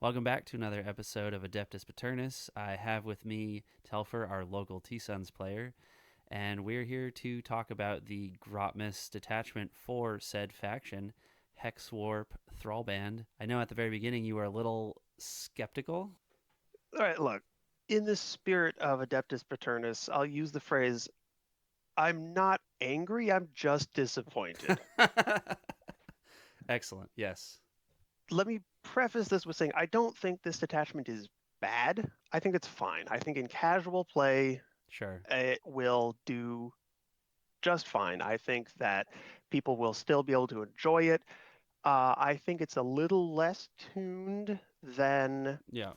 Welcome back to another episode of Adeptus Paternus. I have with me Telfer, our local TSons player, and we're here to talk about the Grotmas detachment for said faction, Hexwarp Thrallband. I know at the very beginning you were a little skeptical. All right, look, in the spirit of Adeptus Paternus, I'll use the phrase, I'm not angry, I'm just disappointed. Excellent, yes. Let me preface this with saying I don't think this detachment is bad. I think it's fine. I think in casual play, Sure. it will do just fine. I think that people will still be able to enjoy it. I think it's a little less tuned than Yeah.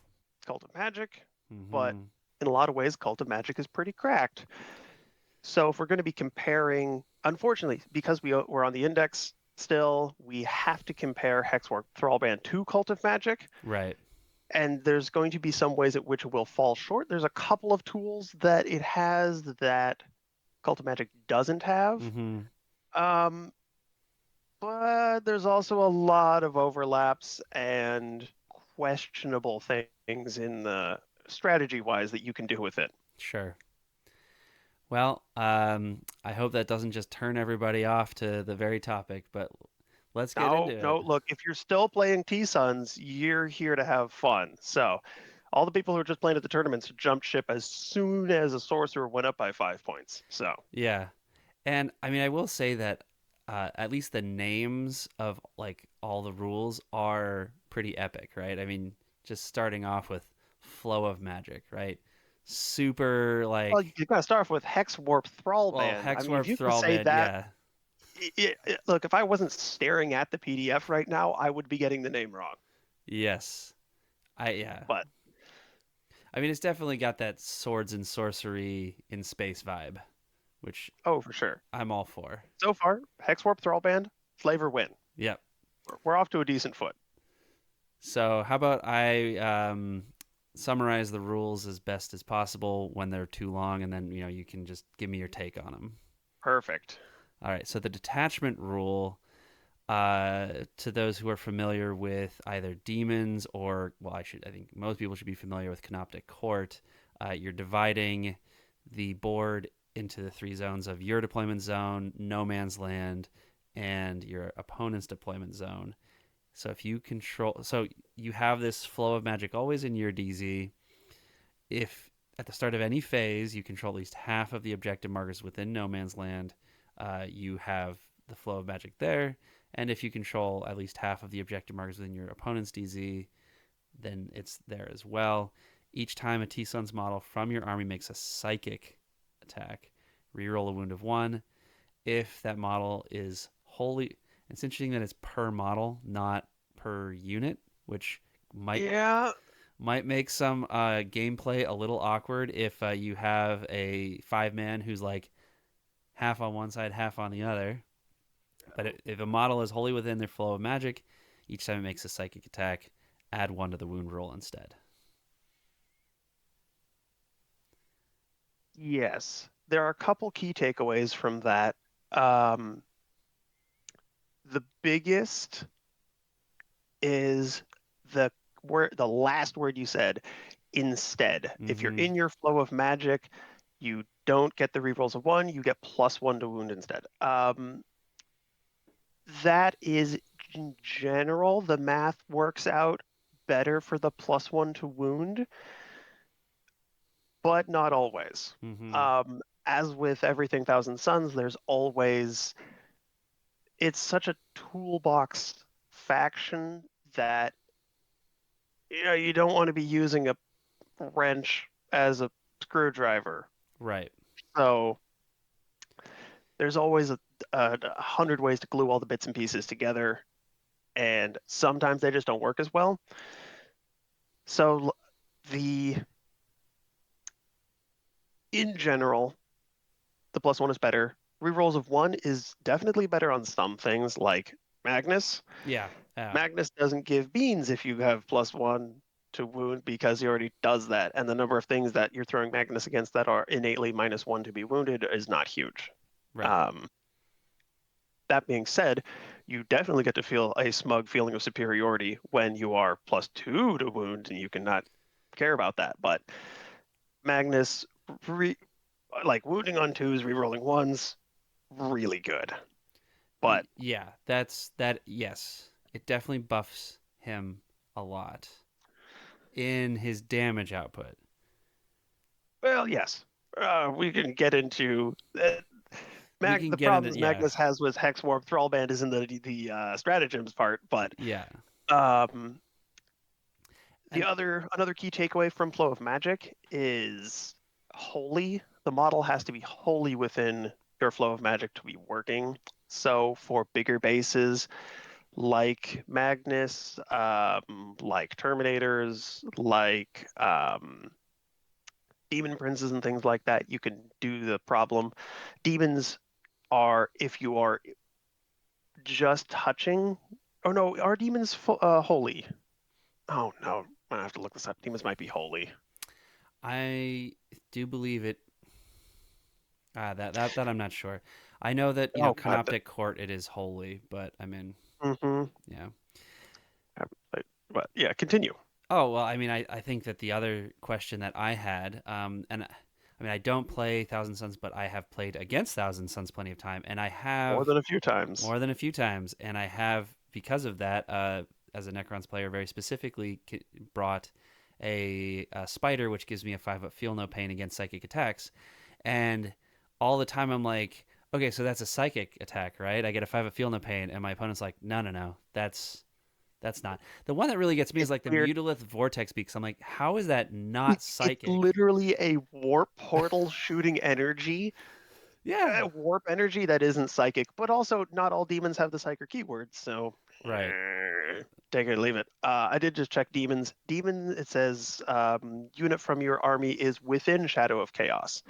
Cult of Magic, but Mm-hmm. in a lot of ways, Cult of Magic is pretty cracked. So if we're going to be comparing, unfortunately, because we're on the index still, we have to compare Hexwarp Thrallband to Cult of Magic, Right. and there's going to be some ways at which it will fall short. There's a couple of tools that it has that Cult of Magic doesn't have, Mm-hmm. um, but there's also a lot of overlaps and questionable things in the strategy-wise that you can do with it. Sure. Well, I hope that doesn't just turn everybody off to the very topic, but let's get No, into no, it. look, if you're still playing T-Sons, you're here to have fun. So, all the people who are just playing at the tournaments jumped ship as soon as a sorcerer went up by 5 points. So, Yeah. And I mean, I will say that at least the names of like all the rules are pretty epic, right? I mean, just starting off with flow of magic, right? Super well, like, you got to start off with Hex Warp well, Thrallband. I mean, if Hexwarp you can say Thrallband, that, yeah, look, if I wasn't staring at the PDF right now, I would be getting the name wrong. yes, yeah. But, I mean, it's definitely got that swords and sorcery in space vibe, which oh, for sure. I'm all for. So far, Hex Warp Thrallband, flavor win. Yep. We're off to a decent foot. So how about I summarize the rules as best as possible when they're too long, and then you can just give me your take on them. Perfect. All right. So the detachment rule, to those who are familiar with either demons or, well, I think most people should be familiar with Canoptic Court. You're dividing the board into the three zones of your deployment zone, no man's land, and your opponent's deployment zone. So if you control, so you have this flow of magic always in your DZ. If at the start of any phase you control at least half of the objective markers within no man's land, you have the flow of magic there. And if you control at least half of the objective markers within your opponent's DZ, then it's there as well. Each time a T-Sons model from your army makes a psychic attack, reroll a wound of one. If that model is wholly, it's interesting that it's per model, not per unit, which might Yeah, might make some gameplay a little awkward if you have a 5 man who's like half on one side, half on the other. But if a model is wholly within their flow of magic, each time it makes a psychic attack, add one to the wound roll instead. yes. There are a couple key takeaways from that. Um, the biggest is the last word you said, instead. If you're Mm-hmm. in your flow of magic, you don't get the rerolls of one, you get +1 to wound instead. That is in general, the math works out better for the +1 to wound, but not always. Mm-hmm. As with everything Thousand Suns, there's always it's such a toolbox faction that you don't want to be using a wrench as a screwdriver. Right. So there's always a hundred ways to glue all the bits and pieces together, and sometimes they just don't work as well. So the in general, the +1 is better. Rerolls of one is definitely better on some things like Magnus. Yeah. Yeah. Magnus doesn't give beans if you have +1 to wound because he already does that, and the number of things that you're throwing Magnus against that are innately -1 to be wounded is not huge. Right. Um, that being said, You definitely get to feel a smug feeling of superiority when you are +2 to wound, and you cannot care about that. But Magnus, re, like wounding on twos, rerolling ones, really good. But Yeah, that's that. Yes, it definitely buffs him a lot in his damage output. well, yes, we can get into We can The get into problems yeah, Magnus has with Hexwarp Thrallband is in the stratagems part, but yeah. um, the And other another key takeaway from Flow of Magic is wholly. The model has to be wholly within your Flow of Magic to be working. So for bigger bases like Magnus, like Terminators, like Demon Princes and things like that, you can do the problem. Demons are if you are just touching. Oh no, are demons holy? Oh no, I have to look this up. Demons might be holy. I do believe it. That I'm not sure. I know that Oh god. Canoptic Court it is holy, but I mean, Mm-hmm. yeah. But yeah, continue. Oh well, I mean, I think that the other question that I had, and I mean, I don't play Thousand Suns, but I have played against Thousand Suns plenty of time, and I More have than a few times. more than a few times, and I have because of that, as a Necrons player, very specifically brought a spider, which gives me a 5-up feel no pain against psychic attacks, and all the time I'm like, okay, so that's a psychic attack, right? I get a 5-up feel no pain, and my opponent's like, no, no, no, that's not. The one that really gets me is It's like the weird. Mutilith Vortex Beaks. I'm like, how is that not It's psychic? literally a warp portal shooting energy, Yeah. warp energy that isn't psychic, but also not all demons have the psychic keyword, so Right. take it or leave it. I did just check demons. Demon, it says unit from your army is within Shadow of Chaos.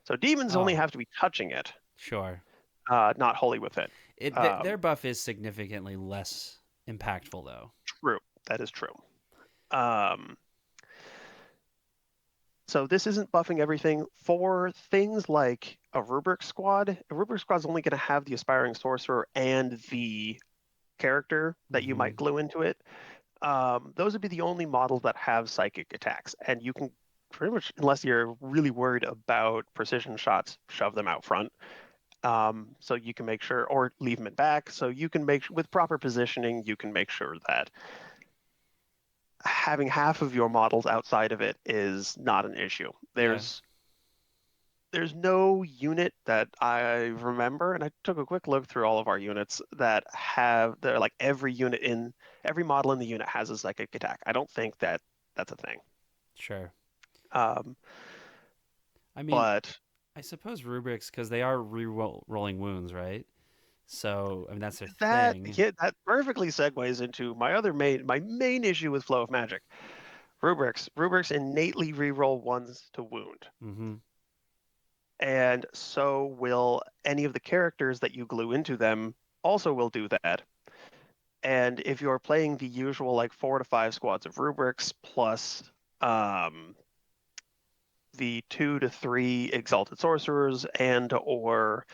So demons only Oh, have to be touching it, sure. not wholly within. Their buff is significantly less impactful though. True. That is true. Um, so this isn't buffing everything. For things like a Rubric squad is only going to have the Aspiring Sorcerer and the character that you Mm-hmm. might glue into it. Those would be the only models that have psychic attacks, and you can pretty much, unless you're really worried about precision shots, shove them out front. So you can make sure, or leave them in back. So you can with proper positioning, you can make sure that having half of your models outside of it is not an issue. Yeah, There's no unit that I remember, and I took a quick look through all of our units that have they're like every model in the unit has a psychic attack. I don't think that that's a thing. sure. Um, I mean, but I suppose rubrics because they are re-rolling wounds, right? So I mean that's their that thing. yeah, that perfectly segues into my main issue with Flow of Magic. Rubrics innately reroll ones to wound, Mm-hmm. and so will any of the characters that you glue into them also will do that. And if you're playing the usual like 4 to 5 squads of rubrics plus um, the 2 to 3 exalted sorcerers and or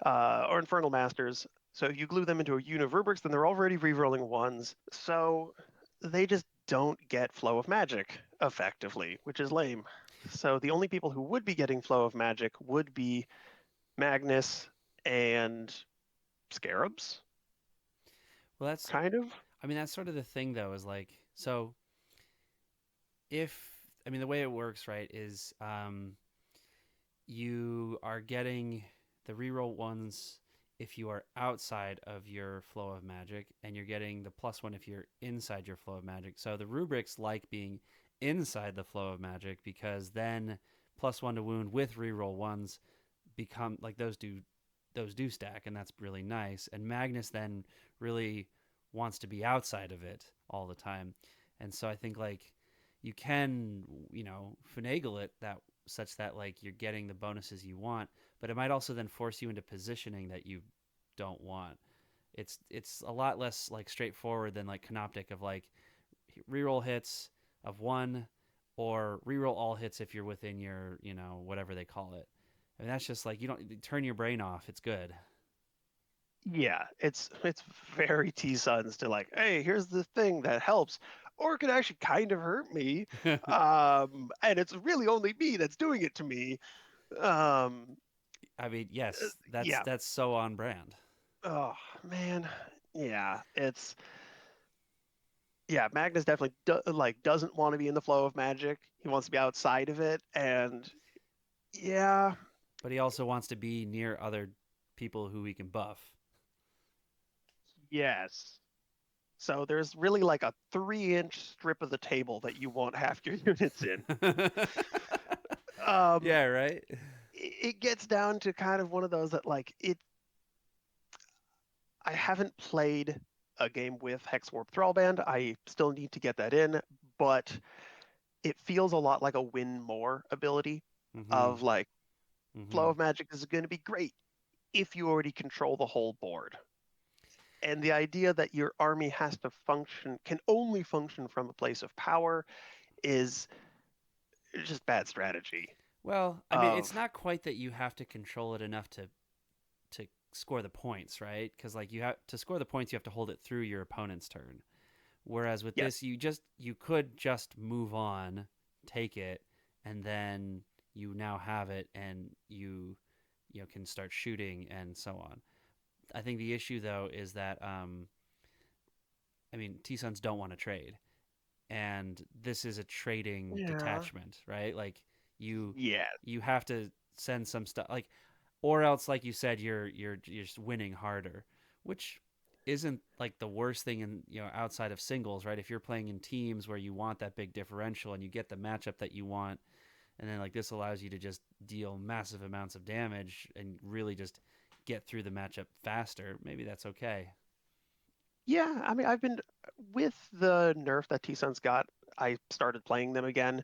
infernal masters, so if you glue them into a unit of rubrics, then they're already rerolling ones. So they just don't get flow of magic effectively, which is lame. So the only people who would be getting flow of magic would be Magnus and Scarabs, Well, that's kind of. I mean that's sort of the thing though is like so if I mean the way it works right is you are getting the reroll ones if you are outside of your flow of magic, and you're getting the +1 if you're inside your flow of magic. So the rubrics like being inside the flow of magic because then +1 to wound with reroll ones become like those do stack, and that's really nice. And Magnus then really wants to be outside of it all the time, and so I think like you can finagle it that such that like you're getting the bonuses you want, but it might also then force you into positioning that you don't want. It's a lot less like straightforward than like Canoptic of like reroll hits of one or reroll all hits if you're within your whatever they call it. I mean that's just like you don't turn your brain off. It's good. Yeah, it's very TSons to like, hey, here's the thing that helps, or it could actually kind of hurt me, and it's really only me that's doing it to me. Um, I mean, yes, that's yeah. that's so on brand. Oh man, yeah. Yeah. Magnus definitely doesn't want to be in the flow of magic. He wants to be outside of it, and yeah, But he also wants to be near other people who he can buff. yes. So there's really like a 3-inch strip of the table that you want half your units in. Um, Yeah, right. it gets down to kind of one of those that like it. I haven't played a game with Hexwarp Thrallband. I still need to get that in, but it feels a lot like a win more ability Mm-hmm. of like flow Mm-hmm. of magic is going to be great if you already control the whole board. And the idea that your army has to function, can only function from a place of power is just bad strategy. Well, I mean, it's Of not quite that you have to control it enough to score the points, right? Because like you have to score the points, you have to hold it through your opponent's turn. Whereas with this, yes, you could just move on, take it, and then you now have it, and you can start shooting and so on. I think the issue though is that I mean TSons don't want to trade, and this is a trading yeah, detachment, right? Like you yeah, you have to send some stuff like, or else like you said you're just winning harder, which isn't like the worst thing in outside of singles, right? If you're playing in teams where you want that big differential and you get the matchup that you want, and then like this allows you to just deal massive amounts of damage and really just get through the matchup faster, maybe that's okay. yeah. I mean, I've been with the nerf that T-Sun's got. I started playing them again.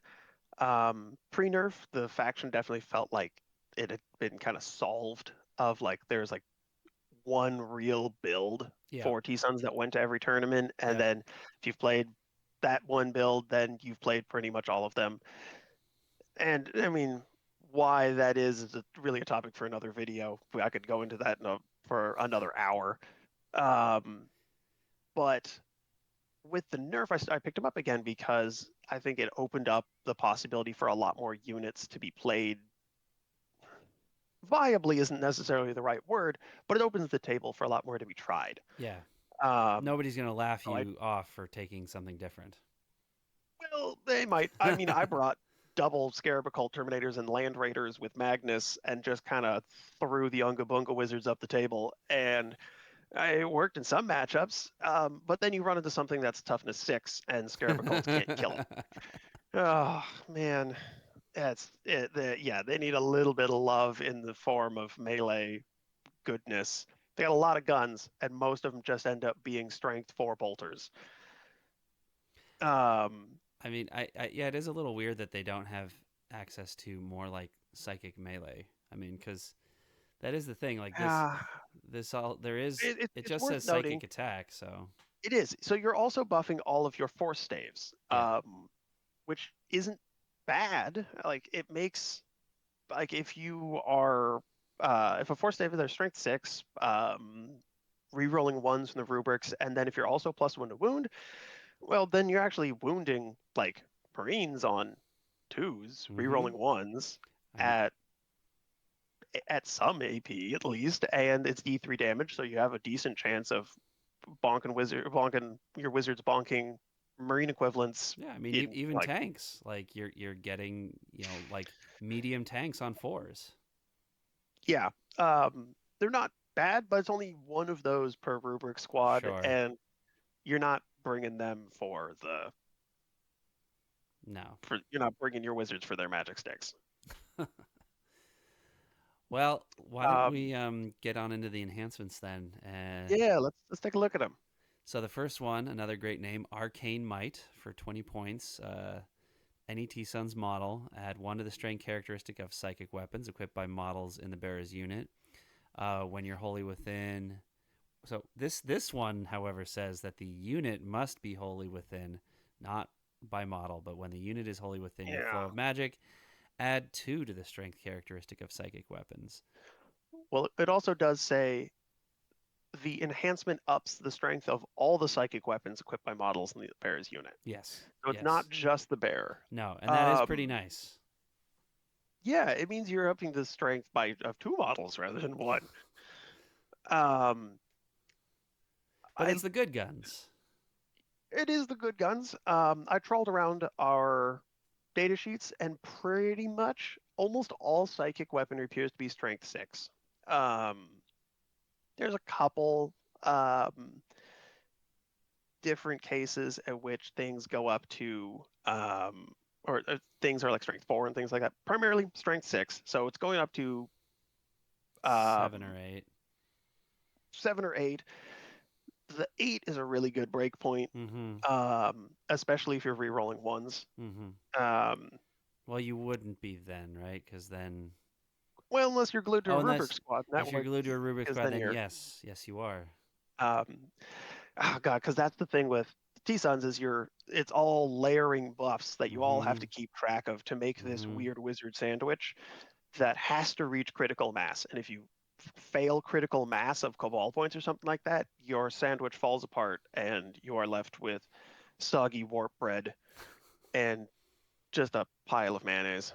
Pre-nerf, the faction definitely felt like it had been kind of solved. Of like, there's like one real build Yep. for T-Suns that went to every tournament, and Yep. then if you've played that one build, then you've played pretty much all of them. And I mean, why that is really a topic for another video. I could go into that for another hour. Um, but with the nerf, I picked him up again because I think it opened up the possibility for a lot more units to be played. Viably isn't necessarily the right word, but it opens the table for a lot more to be tried. Yeah. Um, Nobody's gonna laugh so I you off for taking something different. Well, they might. I mean, I brought double Scarab Occult Terminators and Land Raiders with Magnus and just kind of threw the Unga Bunga Wizards up the table. And it worked in some matchups, but then you run into something that's toughness 6 and Scarab Occults can't kill it. Oh, man. That's it. Yeah, they need a little bit of love in the form of melee goodness. They got a lot of guns, and most of them just end up being strength 4 bolters. Um, I mean, yeah, it is a little weird that they don't have access to more like psychic melee. I mean, because that is the thing. Like uh, this all there is. It it's just worth says noting psychic attack. So it is. So you're also buffing all of your force staves, yeah. which isn't bad. Like it makes like if you are if a force stave is their strength 6, re-rolling ones from the rubrics, and then if you're also +1 to wound, well then you're actually wounding like Marines on 2s, Mm-hmm. re-rolling ones I mean, at some AP at least, and it's D3 damage, so you have a decent chance of bonking your wizards bonking marine equivalents yeah. I mean, in even like tanks. Like you're getting like medium tanks on fours. yeah. They're not bad, but it's only one of those per rubric squad, Sure. and you're not bringing them No. for you're not bringing your wizards for their magic sticks. Well, why don't Um, we get on into the enhancements then? yeah, let's take a look at them. So the first one, another great name, Arcane Might for 20 points. Any T-Sun's model, add one to the strength characteristic of psychic weapons equipped by models in the bearer's unit. When you're wholly within. So this one, however, says that the unit must be wholly within, not by model, but when the unit is wholly within your flow Yeah. of magic, add two to the strength characteristic of psychic weapons. Well, it also does say the enhancement ups the strength of all the psychic weapons equipped by models in the bearer's unit. Yes. So it's not Yes. just the bearer. No, and that is pretty Um, nice. yeah, it means you're upping the strength by of two models rather than one. Um, But I it's the good guns. It is the good guns. I trawled around our data sheets, and pretty much almost all psychic weaponry appears to be strength six. Um, there's a couple um, different cases at which things go up to, or things are like strength four and things like that. Primarily strength six, so it's going up to 7 or um, 8. seven or eight. The eight is a really good break point, Mm-hmm. especially if you're re-rolling ones. Mm-hmm. Um, Well, you wouldn't be then, right? Because then, Well, unless you're glued to a oh, rubric unless squad, and that if you're would glued to a Rubik's because squad, then then you're yes, yes, you are. um oh god, because that's the thing with TSons is it's all layering buffs that you all have Mm-hmm. to keep track of to make this Mm-hmm. weird wizard sandwich that has to reach critical mass. And if you fail critical mass of cabal points or something like that, your sandwich falls apart and you are left with soggy warp bread and just a pile of mayonnaise.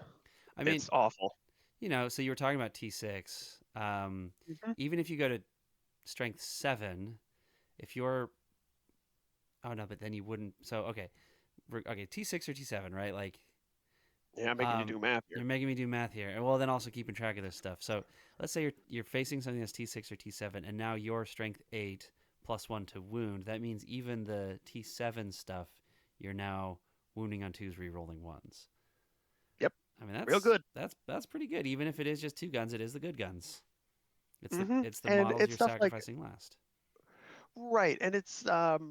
I mean, It's awful. so you were talking about T6. Mhm. Even if you go to strength 7, if you're, oh no, but then you wouldn't. So okay, okay, T6 or T7, right? Like, Yeah, I'm making you do math here. you're making me do math here, and well, then also keeping track of this stuff. So let's say you're facing something that's T6 or T7, and now your strength 8 +1 to wound. That means even the T7 stuff, you're now wounding on twos, re-rolling ones. Yep, I mean, real good. that's pretty good. Even if it is just two guns, it is the good guns. It's the And models it's you're stuff like sacrificing last. right, and it's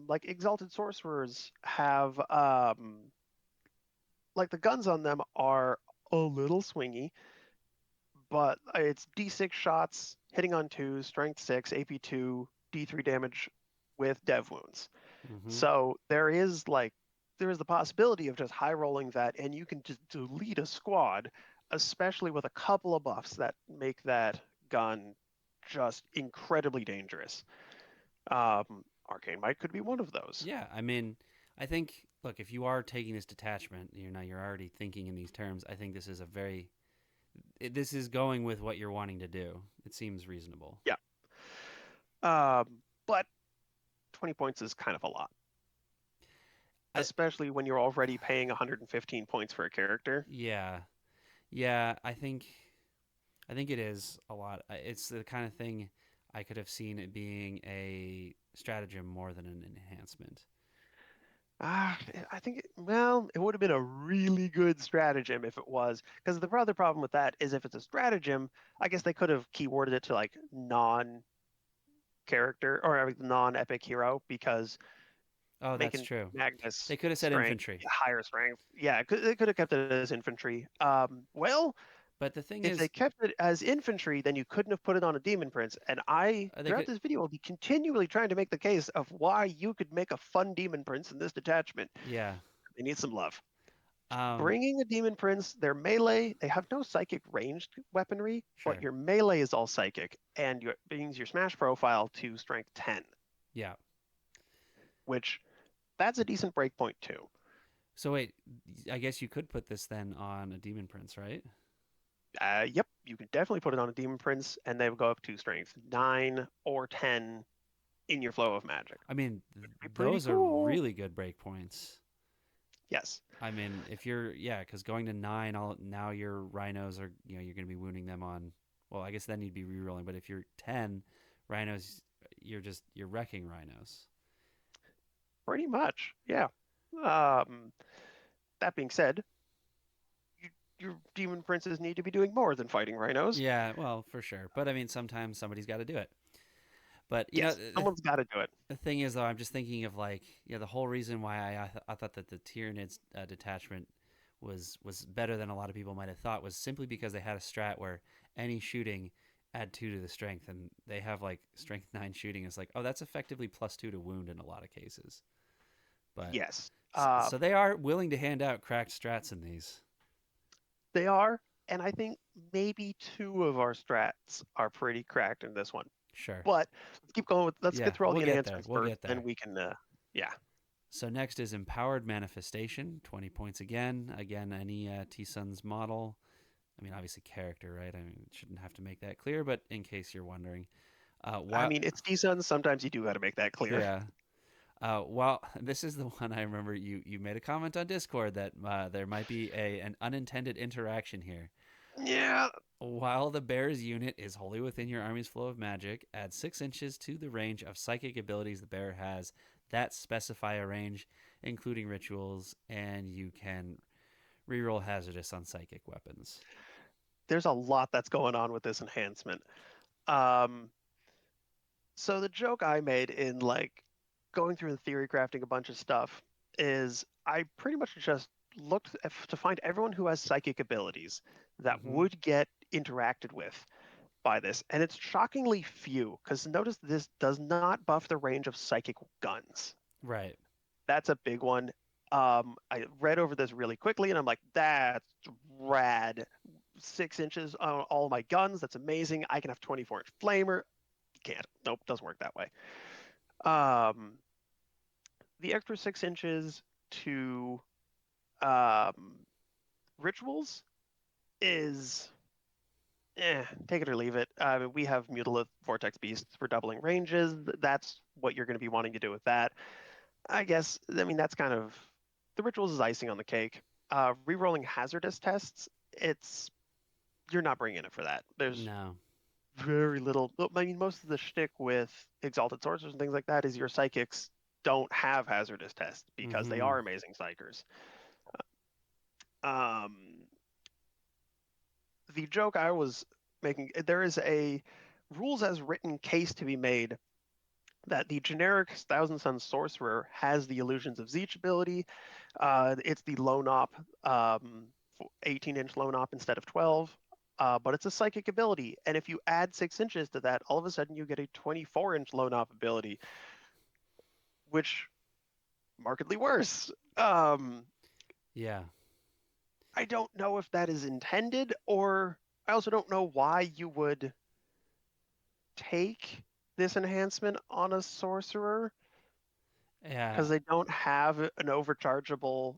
like exalted sorcerers have like the guns on them are a little swingy, but it's D6 shots, hitting on twos, strength six, AP2, D3 damage with dev wounds. Mm-hmm. So there is the possibility of just high rolling that, and you can just delete a squad, especially with a couple of buffs that make that gun just incredibly dangerous. Arcane Might could be one of those. Yeah, I mean, I think look, if you are taking this detachment, you're already thinking in these terms. I think this is this is going with what you're wanting to do. It seems reasonable. Yeah. But 20 points is kind of a lot, I especially when you're already paying 115 points for a character. yeah. Yeah, I think it is a lot. It's the kind of thing I could have seen it being a stratagem more than an enhancement. Ah, I think, well, it would have been a really good stratagem if it was, because the other problem with that is if it's a stratagem, I guess they could have keyworded it to like non-character or non-epic hero because Oh, that's making true. Magnus They could have said strength infantry. higher strength. Yeah, they could have kept it as infantry. Well, But the thing if they is, kept it as infantry, then you couldn't have put it on a demon prince. And I, they throughout could this video, will be continually trying to make the case of why you could make a fun demon prince in this detachment. yeah. They need some love. Um Bringing a demon prince, their melee, they have no psychic ranged weaponry, but sure. your melee is all psychic, and your brings your smash profile to strength 10, Yeah. which that's a decent breakpoint too. So wait, I guess you could put this then on a demon prince, right? Yep, you can definitely put it on a demon prince, and they would go up to strength 9 or 10 in your flow of magic. I mean, Be pretty those are cool. really good breakpoints. Yes. I mean, if you're yeah, because going to 9, now your rhinos are you're going to be wounding them on. Well, I guess then you'd be rerolling. But if you're 10 rhinos, you're wrecking rhinos. Pretty much, yeah. Um, that being said, you, your demon princes need to be doing more than fighting rhinos. Yeah, well, for sure. But I mean, sometimes somebody's got to do it. But Yes, someone's got to do it. the thing is, though, I'm just thinking of like the whole reason why I thought that the Tyranids detachment was better than a lot of people might have thought was simply because they had a strat where any shooting add 2 to the strength, and they have like strength 9 shooting. It's like, oh, that's effectively +2 to wound in a lot of cases. But Yes, so they are willing to hand out cracked strats in these. they are, and I think maybe two of our strats are pretty cracked in this one. Sure. But let's keep going with. Let's get Yeah, through all we'll the get there. enhancements We'll first, get and there. we can. Yeah. So next is Empowered Manifestation, 20 points again. Again, any TSons model. I mean, obviously character, right? I mean, shouldn't have to make that clear, but in case you're wondering, I while mean, it's TSons. Sometimes you do got to make that clear. yeah, while this is the one I remember you made a comment on Discord that there might be an unintended interaction here. Yeah. While the bear's unit is wholly within your army's flow of magic, add 6 inches to the range of psychic abilities the bear has that specify a range, including rituals, and you can reroll hazardous on psychic weapons. There's a lot that's going on with this enhancement. Um, so the joke I made in like going through and theory crafting a bunch of stuff is I pretty much just looked to find everyone who has psychic abilities that Mm-hmm. would get interacted with by this, and it's shockingly few because notice this does not buff the range of psychic guns. Right. That's a big one. I read over this really quickly and I'm like, that's rad. 6 inches on all my guns. That's amazing. I can have 24-inch flamer. You can't. Nope, doesn't work that way. Um, the extra 6 inches to um, rituals is take it or leave it. We have Mutilith Vortex Beasts for doubling ranges. That's what you're going to be wanting to do with that. I guess, I mean, that's kind of the rituals is icing on the cake. Rerolling hazardous tests, it's you're not bringing it for that. There's No. very little. I mean, most of the shtick with exalted sorcerers and things like that is your psychics don't have hazardous tests because they Mm-hmm. are amazing psychers. Um, the joke I was making, there is a rules as written case to be made that the generic Thousand Sun Sorcerer has the Illusions of Zeech ability. It's the Lone Op, 18-inch Lone Op instead of 12. But it's a psychic ability, and if you add 6 inches to that, all of a sudden you get a 24-inch Lone Op ability, which markedly worse. Yeah. I don't know if that is intended, or I also don't know why you would take this enhancement on a sorcerer because Yeah. they don't have an overchargeable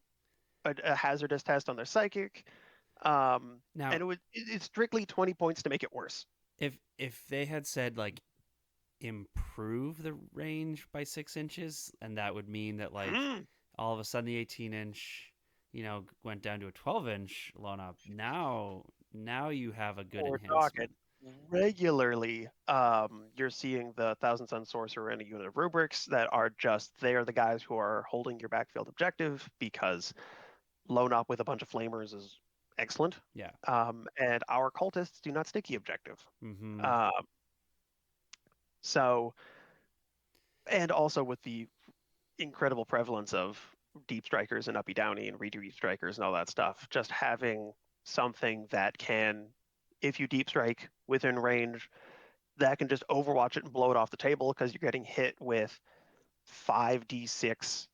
a hazardous test on their psychic. And Now, it's strictly 20 points to make it worse. if they had said like improve the range by 6 inches, and that would mean that like Hmm. all of a sudden the 18 inch, went down to a 12 inch loan up. Now you have a good We're talking enhancement. regularly. You're seeing the Thousand Sun Sorcerer and a unit of rubrics that are just they are the guys who are holding your backfield objective because loan up with a bunch of flamers is excellent. Yeah. And our cultists do not sticky objective. Mm-hmm. Um, so, and also with the incredible prevalence of deep strikers and uppy downy and redo strikers and all that stuff, just having something that can, if you deep strike within range, that can just overwatch it and blow it off the table because you're getting hit with 5d6.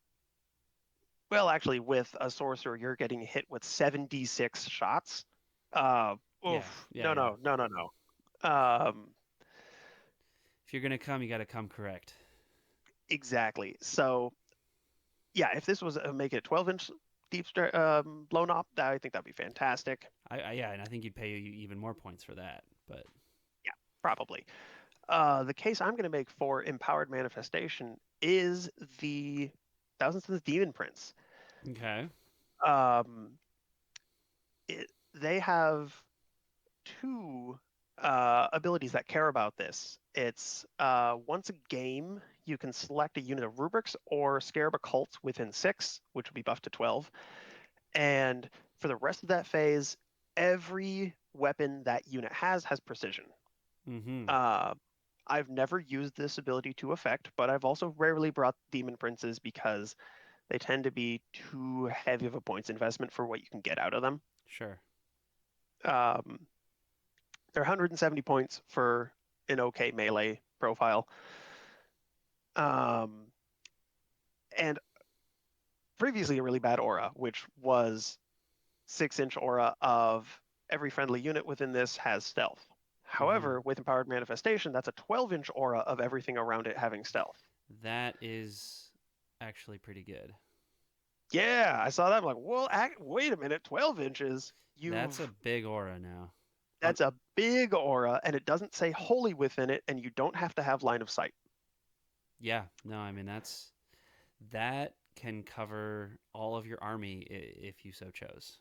Well, actually, with a sorcerer, you're getting hit with 7d6 shots. Yeah. Oof. Yeah. No, Yeah. no, no, no, no. If you're gonna come, you got to come correct. Exactly. So, yeah, if this was make it a 12-inch blown up, I think that'd be fantastic. Yeah, and I think you'd pay even more points for that. But Yeah, probably. The case I'm going to make for empowered manifestation is the Thousand Sons Demon Prince. okay. Um, they have two abilities that care about this. It's once a game, you can select a unit of rubrics or scarab occult within 6, which will be buffed to 12. And for the rest of that phase, every weapon that unit has precision. Mm-hmm. Uh, I've never used this ability to effect, but I've also rarely brought Demon Princes because they tend to be too heavy of a points investment for what you can get out of them. Sure. Um, they're 170 points for an okay melee profile. Um, and previously a really bad aura, which was 6-inch aura of every friendly unit within this has stealth. Mm-hmm. However, with Empowered Manifestation, that's a 12-inch aura of everything around it having stealth. That is actually pretty good. Yeah, I saw that. I'm like, well, wait a minute, 12 inches. That's a You've big aura now. On That's a big aura, and it doesn't say holy within it, and you don't have to have line of sight. Yeah, no, I mean that can cover all of your army if you so chose.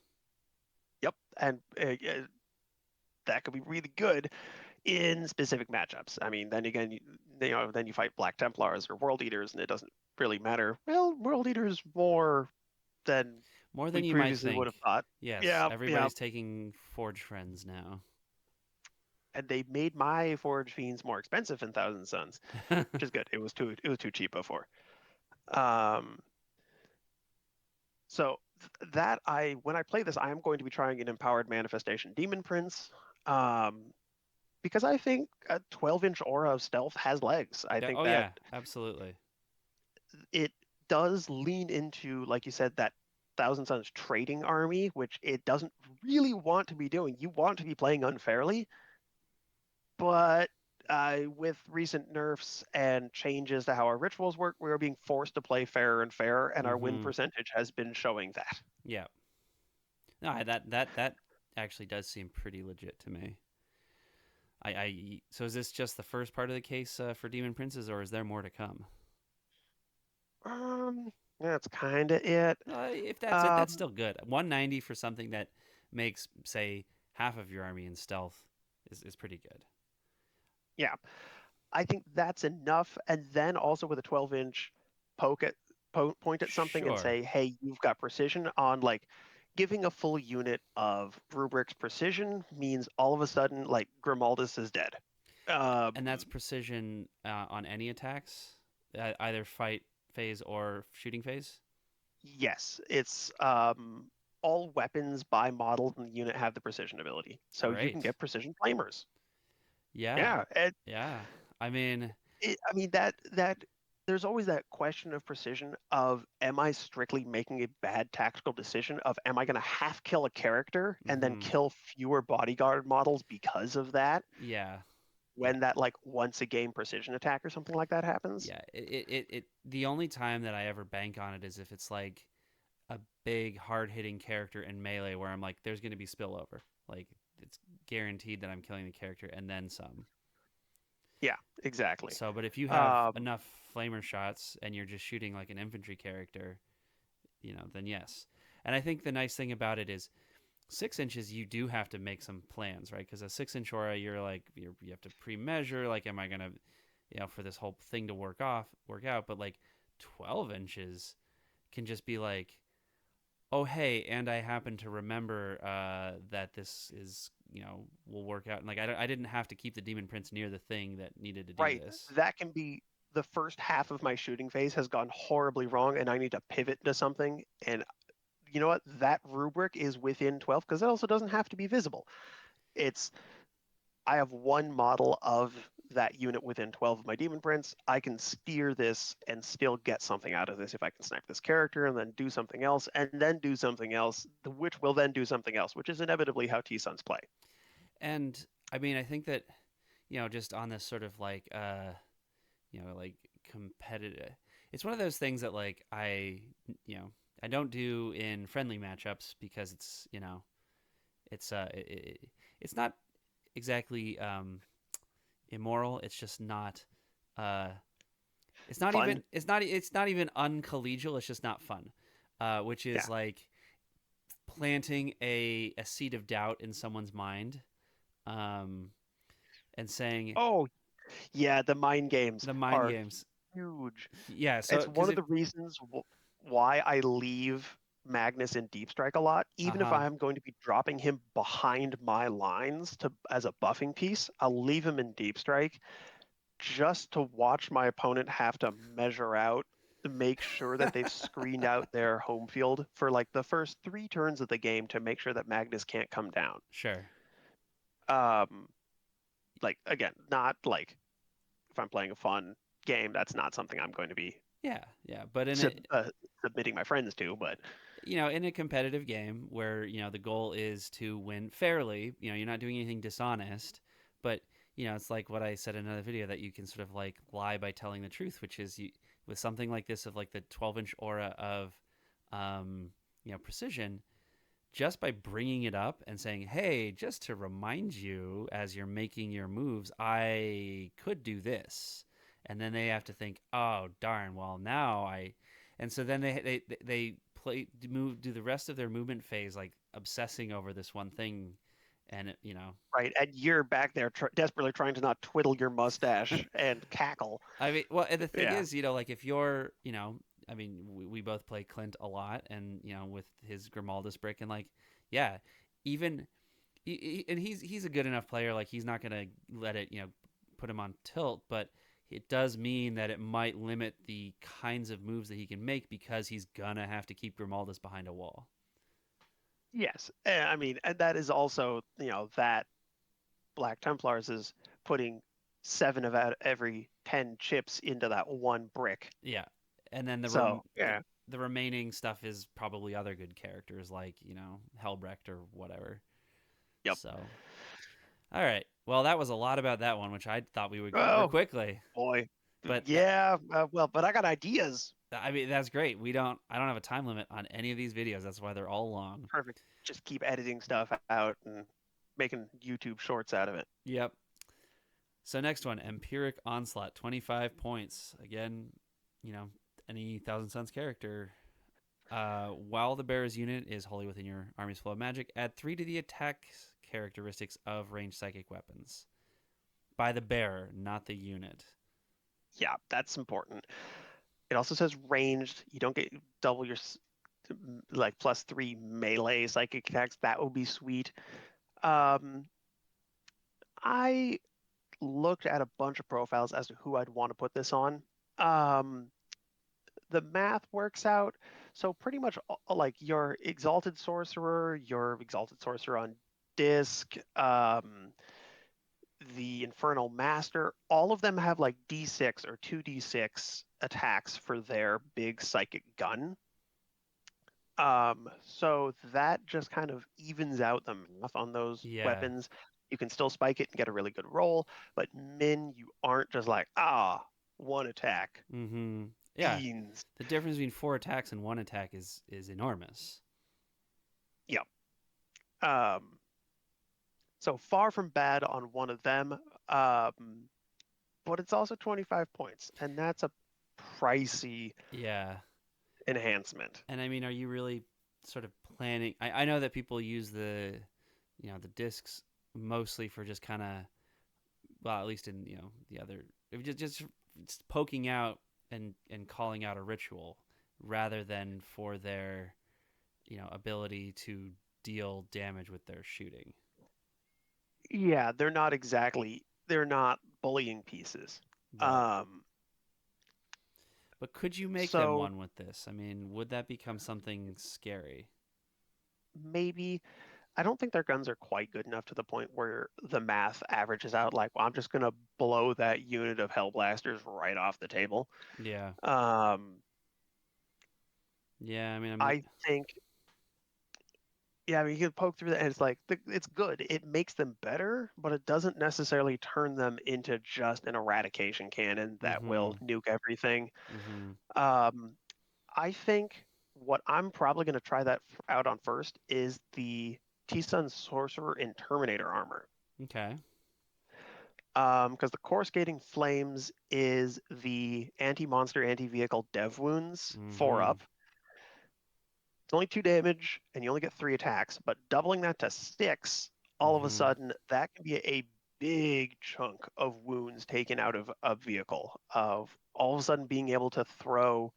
Yep, and that could be really good in specific matchups. I mean, then again, then you fight Black Templars or World Eaters, and it doesn't really matter. Well, World Eaters more than More we than you might previously would have think. thought. Yes, Yeah, yeah, everybody's taking Forge Friends now. and they made my Forge Fiends more expensive in Thousand Suns, which is good. It was too cheap before. Um, So that I when I play this, I am going to be trying an empowered manifestation demon prince, um, because I think a 12-inch aura of stealth has legs. I Yeah, think oh that yeah, absolutely. it does lean into, like you said, that Thousand Suns trading army, which it doesn't really want to be doing. You want to be playing unfairly, but with recent nerfs and changes to how our rituals work, we are being forced to play fairer and fairer, and our win Mm-hmm. percentage has been showing that. Yeah. No, that actually does seem pretty legit to me. So is this just the first part of the case for Demon Princes, or is there more to come? Um, that's kind of it. If that's it, that's Um, still good. 190 for something that makes, say, half of your army in stealth is pretty good. yeah, I think that's enough. And then also with a 12-inch poke at point at something and Sure. say, hey, you've got precision on like giving a full unit of Rubric's precision means all of a sudden like Grimaldus is dead. And that's Um, precision on any attacks, either fight phase or shooting phase. yes, it's all weapons by model in the unit have the precision ability. So you can Great. get precision flamers. Yeah. Yeah, and Yeah. I mean, I mean that there's always that question of precision of am I strictly making a bad tactical decision of am I going to half kill a character and then hmm kill fewer bodyguard models because of that yeah. Yeah. when that like once a game precision attack or something like that happens? Yeah. The only time that I ever bank on it is if it's like a big hard hitting character in melee where I'm like, there's going to be spillover. Like it's guaranteed that I'm killing the character and then some. Yeah, exactly. So, but if you have Um, enough flamer shots and you're just shooting like an infantry character, then yes. And I think the nice thing about it is 6 inches, you do have to make some plans, right? Because a 6 inch aura, you have to pre-measure, like, am I gonna, for this whole thing to work out? But like 12 inches can just be like, oh hey, and I happen to remember that this is will work out. And like I didn't have to keep the demon prince near the thing that needed to do right, this. that can be the first half of my shooting phase has gone horribly wrong and I need to pivot to something and you know what? That rubric is within 12 because it also doesn't have to be visible. It's I have one model of that unit within 12 of my demon prints. I can steer this and still get something out of this if I can snipe this character and then do something else and then do something else, which will then do something else, which is inevitably how TSons play. And I mean, I think that just on this sort of like like competitive. It's one of those things that like you know, I don't do in friendly matchups because it's not exactly immoral. It's just not uh Fun. it's not even uncollegial. It's just not fun. Which is Yeah. like planting a seed of doubt in someone's mind, um, and saying Oh, yeah. The mind games the mind are games. huge. Yeah. So It's because one of if the reasons why I leave Magnus in Deep Strike a lot. uh Even if huh I'm going to be dropping him behind my lines to as a buffing piece, I'll leave him in Deep Strike just to watch my opponent have to measure out to make sure that they've screened out their home field for like the first 3 turns of the game to make sure that Magnus can't come down. sure. Um, like again, not like if I'm playing a fun game, that's not something I'm going to be Yeah, yeah, but sub submitting my friends to, but in a competitive game where the goal is to win fairly, you're not doing anything dishonest, but it's like what I said in another video, that you can sort of like lie by telling the truth, which is you with something like this, of like the 12-inch aura of um, precision, just by bringing it up and saying, "Hey, just to remind you as you're making your moves, I could do this," and then they have to think, "Oh, darn! Well, now I," and so then they play do the rest of their movement phase like obsessing over this one thing, and Right, and you're back there desperately trying to not twiddle your mustache and cackle. I mean, well, and the thing Yeah, is, like if you're, I mean, we both play Clint a lot, and with his Grimaldus brick, and like, yeah, even and he's a good enough player. Like he's not gonna let it put him on tilt, but it does mean that it might limit the kinds of moves that he can make, because he's gonna have to keep Grimaldus behind a wall. yes. I mean, and that is also, that Black Templars is putting 7 of every 10 chips into that one brick. Yeah, and then So, yeah. the remaining stuff is probably other good characters like Helbrecht or whatever. Yep. So, all right. Well, that was a lot about that one, which I thought we would cover Oh, quickly. boy. But Yeah, well, but I got ideas. I mean, that's great. I don't have a time limit on any of these videos. That's why they're all long. Perfect. Just keep editing stuff out and making YouTube shorts out of it. Yep. So next one, Empyric Onslaught, 25 points. Again, you know, any Thousand Sons character. While the bearer's unit is wholly within your army's flow of magic, add 3 to the attack characteristics of ranged psychic weapons. By the bearer, not the unit. Yeah, that's important. It also says ranged. You don't get double your like +3 melee psychic attacks. That would be sweet. Um, I looked at a bunch of profiles as to who I'd want to put this on. Um, the math works out. So pretty much like your Exalted Sorcerer on disc, the Infernal Master, all of them have like D6 or 2d6 attacks for their big psychic gun. So that just kind of evens out the math on those Yeah. weapons. You can still spike it and get a really good roll, but min, you aren't just like, one attack. Mm-hmm. Yeah. Beans. The difference between 4 attacks and 1 attack is enormous. Yeah. Um, so far from bad on one of them. But it's also 25 points, and that's a pricey Yeah. enhancement. And I mean, are you really sort of planning? I know that people use the discs mostly for just kind of, well, at least in the other, just poking out and calling out a ritual, rather than for their ability to deal damage with their shooting. Yeah, they're not bullying pieces. Right. Um, But could you make them so one with this? I mean, would that become something scary? maybe I don't think their guns are quite good enough to the point where the math averages out like, well, I'm just gonna blow that unit of Hellblasters right off the table. Yeah. Um, Yeah. I mean, I think, yeah, I mean, you can poke through that, and it's like it's good. It makes them better, but it doesn't necessarily turn them into just an eradication cannon that will mm-hmm. nuke everything. Mm-hmm. Um, I think what I'm probably going to try that out on first is the TSons Sorcerer in Terminator armor. Okay. Because the Coruscating Flames is the anti-monster, anti-vehicle dev wounds, 4 Mm-hmm. up. It's only 2 damage, and you only get 3 attacks, but doubling that to 6, all of a Mm-hmm. sudden, that can be a big chunk of wounds taken out of a vehicle, of all of a sudden being able to throw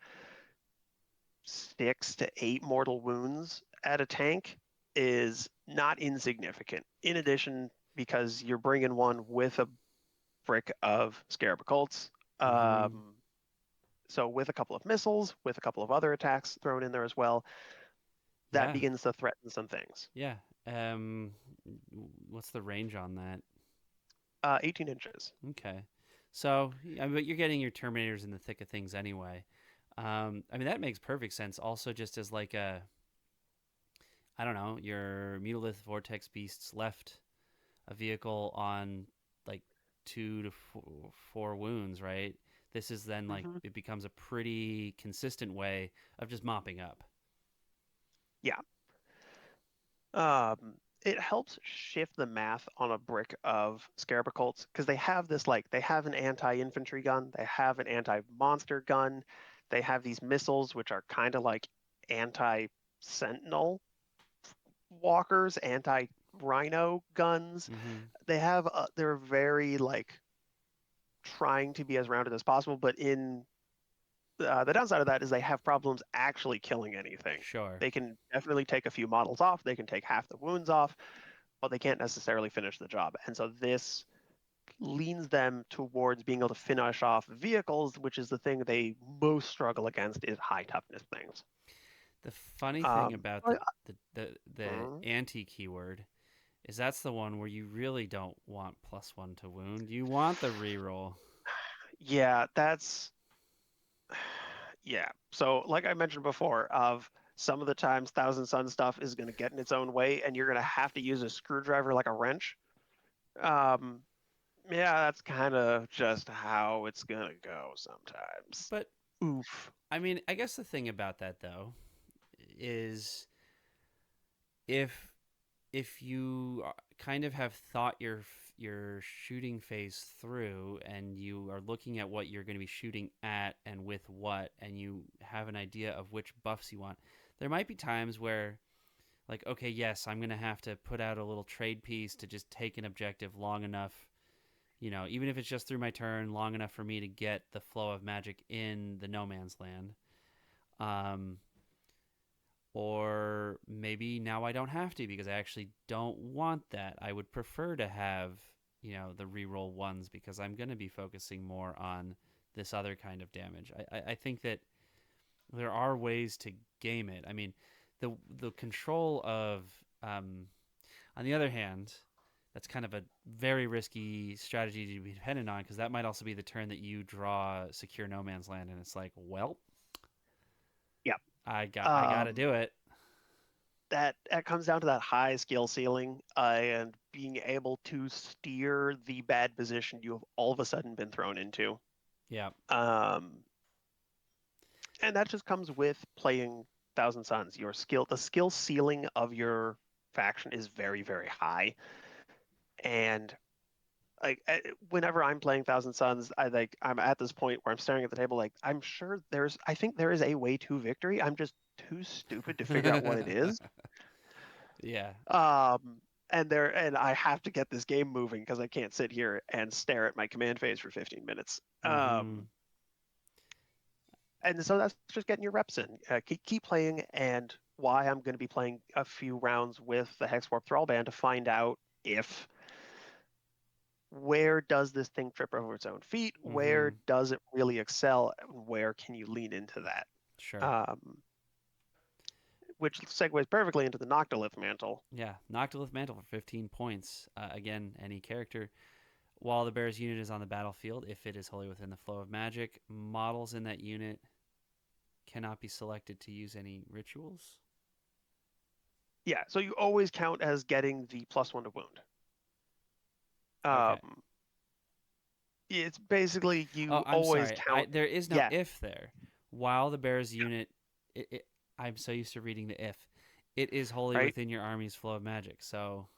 6 to 8 mortal wounds at a tank is not insignificant. In addition, because you're bringing one with a brick of Scarab Occults, Mm-hmm. um, so with a couple of missiles, with a couple of other attacks thrown in there as well, that Yeah. begins to threaten some things. Yeah. What's the range on that? 18 inches. Okay. So, but you're getting your Terminators in the thick of things anyway. I mean, that makes perfect sense. Also, just as like I don't know, your Mutalith Vortex Beasts left a vehicle on 4 wounds, right? This is then like Hmm. it becomes a pretty consistent way of just mopping up. Yeah. It helps shift the math on a brick of Scarab Cults because they have this like they have an anti-infantry gun, they have an anti-monster gun, they have these missiles which are kind of like anti-sentinel walkers, anti-rhino guns. Mm-hmm. They're very like trying to be as rounded as possible, but in the downside of that is they have problems actually killing anything. Sure. They can definitely take a few models off, they can take half the wounds off, but they can't necessarily finish the job. And so this leans them towards being able to finish off vehicles, which is the thing they most struggle against is high toughness things. The funny thing Um, about but, the mm, anti keyword is that's the one where you really don't want +1 to wound. You want the reroll. yeah, that's yeah. So like I mentioned before, of some of the times Thousand Sun stuff is going to get in its own way, and you're going to have to use a screwdriver like a wrench. Um, yeah, that's kind of just how it's going to go sometimes. But Oof. I mean, I guess the thing about that though is if you kind of have thought your shooting phase through and you are looking at what you're going to be shooting at and with what and you have an idea of which buffs you want, there might be times where like okay, yes, I'm going to have to put out a little trade piece to just take an objective long enough, even if it's just through my turn, long enough for me to get the flow of magic in the no man's land. um or maybe now I don't have to because I actually don't want that. I would prefer to have, the reroll ones because I'm going to be focusing more on this other kind of damage. I think that there are ways to game it. I mean, the control of, on the other hand, that's kind of a very risky strategy to be dependent on because that might also be the turn that you draw secure no man's land and it's like, well, Yeah. I got to Um, do it. that comes down to that high skill ceiling and being able to steer the bad position you have all of a sudden been thrown into. Yeah. Um, and that just comes with playing Thousand Suns. The skill ceiling of your faction is very, very high. And like whenever I'm playing Thousand Suns, I'm at this point where I'm staring at the table like I think there is a way to victory. I'm just too stupid to figure out what it is. Yeah. Um, and I have to get this game moving because I can't sit here and stare at my command phase for 15 minutes. Mm-hmm. And so that's just getting your reps in. Keep playing, and why I'm going to be playing a few rounds with the Hexwarp Thrallband to find out if where does this thing trip over its own feet? Where Mm-hmm. does it really excel? Where can you lean into that? Sure. Um, which segues perfectly into the Noctilith Mantle. Yeah. Noctilith Mantle for 15 points. Again, any character. While the bear's unit is on the battlefield, if it is wholly within the flow of magic, models in that unit cannot be selected to use any rituals. Yeah, so you always count as getting the +1 to wound. Okay. Um, it's basically Oh, you I'm always sorry. count. There is no Yeah, if there. While the bear's unit, I'm so used to reading the if. It is wholly right. within your army's flow of magic. So,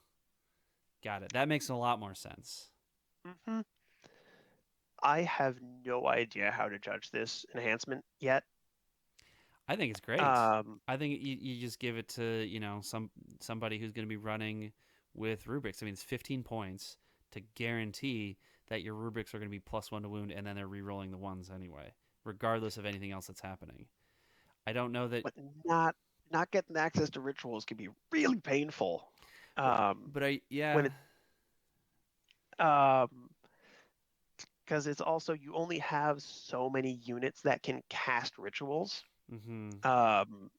got it. That makes a lot more sense. Hmm. I have no idea how to judge this enhancement yet. I think it's great. Um, I think you just give it to somebody who's going to be running with rubrics. I mean, it's 15 points to guarantee that your rubrics are going to be +1 to wound, and then they're re-rolling the ones anyway, regardless of anything else that's happening. I don't know that, but not getting access to rituals can be really painful. but Um, but I when yeah. it um, because it's also you only have so many units that can cast rituals. Mm-hmm. Um,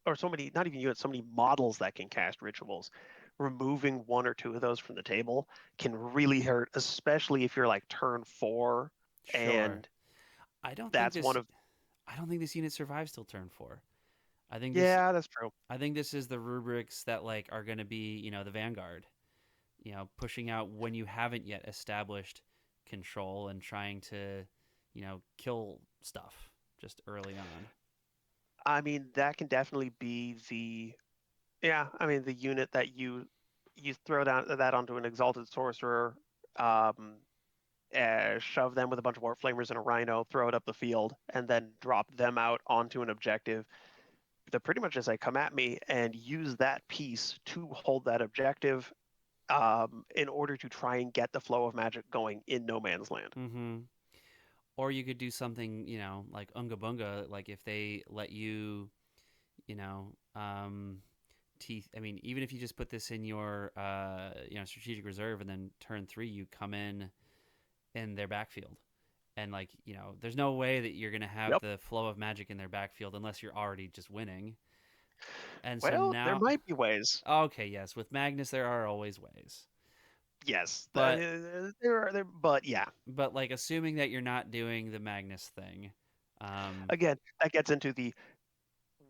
or so many, not even units, so many models that can cast rituals. Removing one or two of those from the table can really hurt, especially if you're like turn four, Sure. and I don't think that's one this. of. I don't think this unit survives till turn 4. I think this. Yeah, that's true. I think this is the rubrics that like are going to be the vanguard. Pushing out when you haven't yet established control and trying to, kill stuff just early on. I mean, that can definitely be yeah, I mean, the unit that you throw down that onto an Exalted Sorcerer, um, shove them with a bunch of Warp Flamers and a Rhino, throw it up the field, and then drop them out onto an objective. They're pretty much just like, come at me and use that piece to hold that objective, in order to try and get the flow of magic going in no man's land. Mm-hmm. Or you could do something, like Unga Bunga, like if they let you, you know, teeth. I mean, even if you just put this in your, strategic reserve, and then turn 3, you come in their backfield, and like, there's no way that you're gonna have Yep. the flow of magic in their backfield unless you're already just winning. And so Well, there now, might be ways. okay, yes, with Magnus there are always ways, Yes, but but yeah. like assuming that you're not doing the Magnus thing, um, Again, that gets into the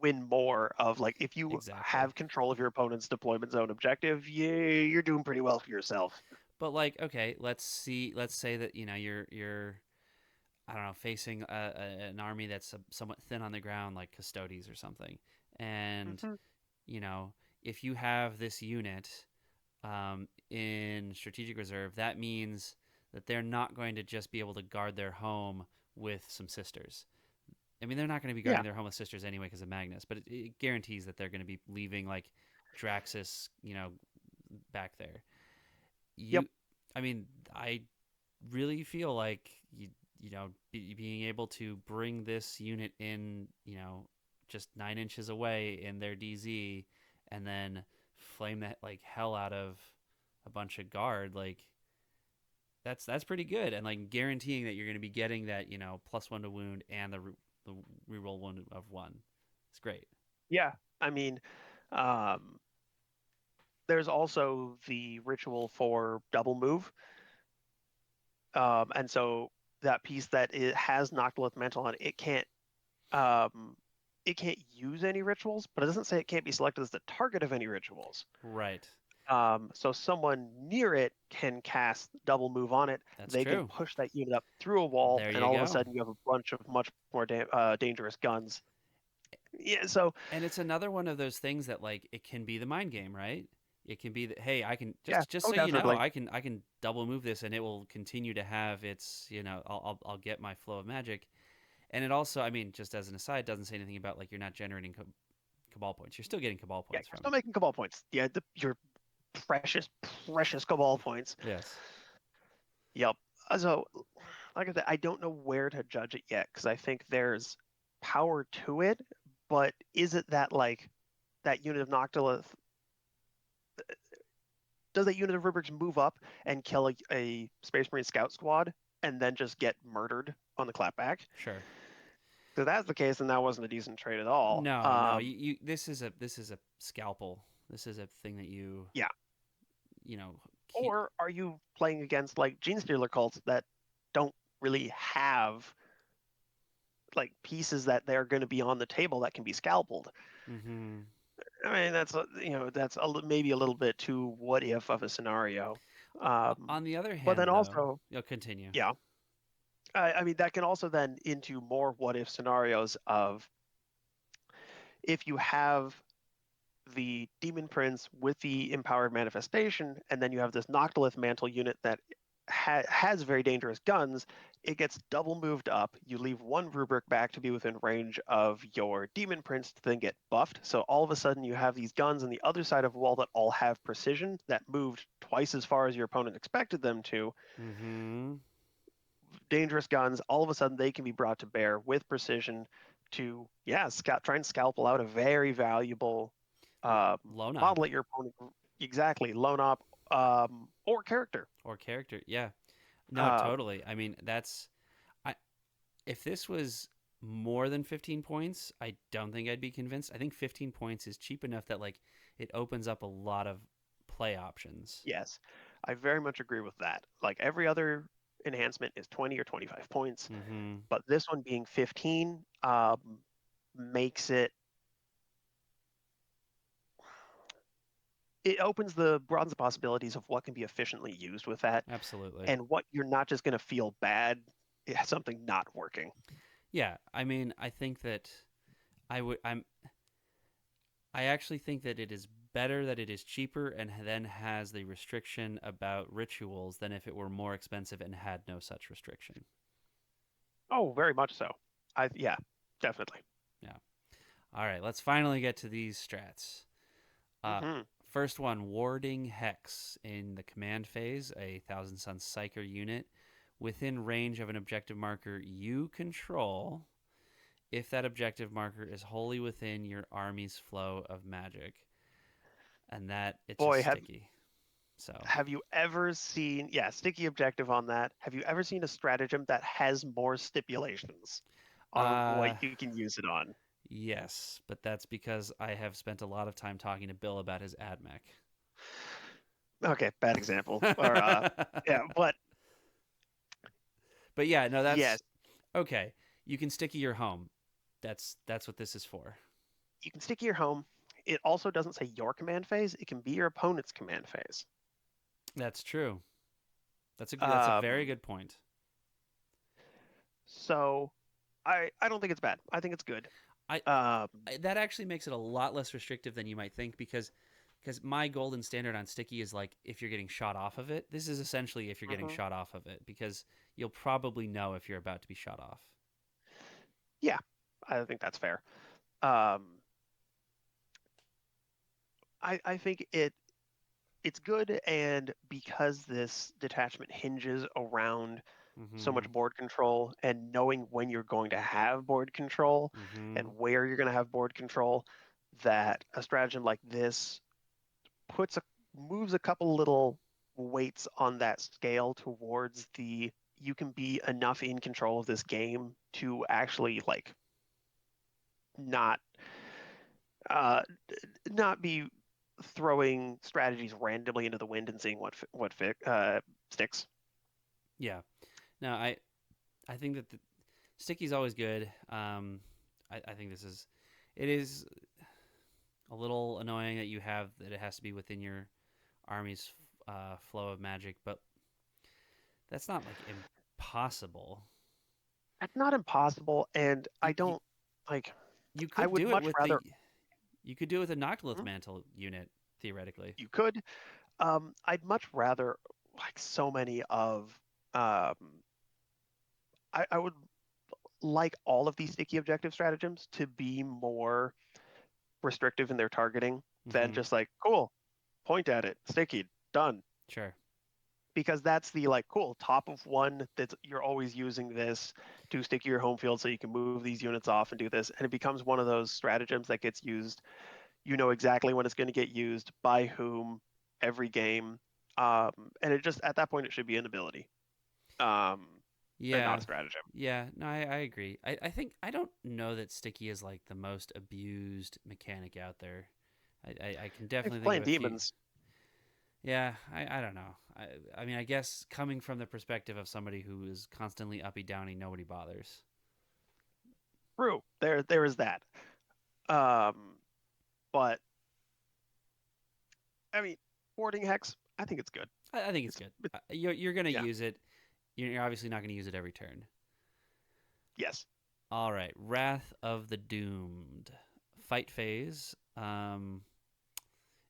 win more of like if you exactly. have control of your opponent's deployment zone objective, you're doing pretty well for yourself. But like, okay, let's say that you're I don't know, facing an army that's somewhat thin on the ground, like Custodes or something. And, Hmm. you know, if you have this unit in Strategic Reserve, that means that they're not going to just be able to guard their home with some sisters. I mean, they're not going to be guarding Yeah. their home with sisters anyway because of Magnus, but it guarantees that they're going to be leaving, like, Draxus, back there. Yep. You, I mean, I really feel like being able to bring this unit in, just 9 inches away in their DZ, and then flame that like hell out of a bunch of guard, like that's pretty good, and like guaranteeing that you're going to be getting that +1 to wound and the reroll one of one. It's great. Yeah. I mean, um, there's also the ritual for double move. And so that piece that it has Noctilith Mantle on it, um, it can't use any rituals, but it doesn't say it can't be selected as the target of any rituals. Right. So someone near it can cast double move on it. That's They can true. push that unit up through a wall, There and you all of a go. sudden you have a bunch of much more dangerous guns. Yeah. So And it's another one of those things that like it can be the mind game, right? It can be that, hey, I can yeah. just Oh, so you know, definitely. I can double move this, and it will continue to have its, I'll get my flow of magic. And it also, I mean, just as an aside, doesn't say anything about like you're not generating cabal points. You're still getting cabal Yeah. points You're from still it. making cabal points. Yeah. Your precious, precious cabal points. Yes. Yep. So, like I said, I don't know where to judge it yet because I think there's power to it, but is it that like that unit of Noctilith? Does that unit of Rubrics move up and kill a Space Marine Scout squad and then just get murdered on the clapback? Sure. If that's the case, then that wasn't a decent trade at all. No, no. You this is a scalpel. This is a thing that Yeah. you know keep. Or are you playing against like Gene Stealer cults that don't really have like pieces that they're going to be on the table that can be scalpeled? Mm-hmm. I mean, that's maybe a little bit too what if of a scenario. On the other But hand, then though, also, you'll continue. yeah, I mean, that can also then into more what if scenarios of if you have the Demon Prince with the Empowered Manifestation, and then you have this Noctilith Mantle unit that has very dangerous guns, it gets double moved up. You leave one rubric back to be within range of your Demon Prince to then get buffed. So all of a sudden you have these guns on the other side of the wall that all have precision that moved twice as far as your opponent expected them to. Mm-hmm. Dangerous guns, all of a sudden they can be brought to bear with precision to, yeah, try and scalpel out a very valuable Loan op model at your opponent. Exactly, loan op, or character. or character. Yeah. No, Um, totally. I mean, I if this was more than 15 points, I don't think I'd be convinced. I think 15 points is cheap enough that like it opens up a lot of play options. yes, I very much agree with that. Like every other enhancement is 20 or 25 points, Mm-hmm. but this one being 15 makes it it opens the broadens the possibilities of what can be efficiently used with that, Absolutely. and what you're not just going to feel bad at something not working. Yeah, I mean, I think that I actually think that it is better that it is cheaper and then has the restriction about rituals than if it were more expensive and had no such restriction. Oh, very much so. Yeah, definitely. Yeah. All right, let's finally get to these strats. Uh, Hmm. First one, Warding Hex. In the command phase, a Thousand Sun Psyker unit within range of an objective marker you control if that objective marker is wholly within your army's flow of magic. And that, it's just Boy, sticky. So, have you ever seen, yeah, sticky objective on that. Have you ever seen a stratagem that has more stipulations on uh, what you can use it on? yes, but that's because I have spent a lot of time talking to Bill about his AdMech. Okay, bad example. Or yeah, but But yeah, no, that's yes, okay. You can sticky your home. That's what this is for. you can sticky your home. It also doesn't say your command phase. It can be your opponent's command phase. That's true. That's a very Um, good point. so I don't think it's bad. I think it's good. I, Um, that actually makes it a lot less restrictive than you might think because my golden standard on sticky is like if you're getting shot off of it. This is essentially if you're getting mhm. shot off of it because you'll probably know if you're about to be shot off. Yeah, I think that's fair. Um, I think it's good, and because this detachment hinges around so Mm-hmm. much board control and knowing when you're going to have board control and Mm-hmm. where you're going to have board control, that a stratagem like this puts a moves a couple little weights on that scale towards the you can be enough in control of this game to actually like not uh not be throwing strategies randomly into the wind and seeing what sticks. Yeah. No, I think that sticky's always good. I think it is a little annoying that you have that it has to be within your army's flow of magic, but that's not like impossible. That's not impossible, and I You you, don't like. you I could would do it much with rather. the you could do it with a Noctilith Hmm? Mantle unit theoretically. You could. I'd much rather like so many of. Um, I would like all of these sticky objective stratagems to be more restrictive in their targeting than Mm-hmm. just like cool, point at it, sticky, done. Sure. Because that's the like cool top of one that you're always using this to stick to your home field so you can move these units off and do this, and it becomes one of those stratagems that gets used. You know exactly when it's going to get used by whom every game, and it just at that point it should be an ability, um, and not a Yeah. stratagem. Yeah. No, I agree. I think I don't know that sticky is like the most abused mechanic out there. I can If definitely you're think of playing a few. demons, Yeah, I don't know. I mean, I guess coming from the perspective of somebody who is constantly uppy downy, nobody bothers. true, there is that. Um, but I mean, boarding hex, I think it's good. I think it's It's, good. it's You're gonna yeah, use it. You're obviously not gonna use it every turn. yes. All right, Wrath of the Doomed, fight phase.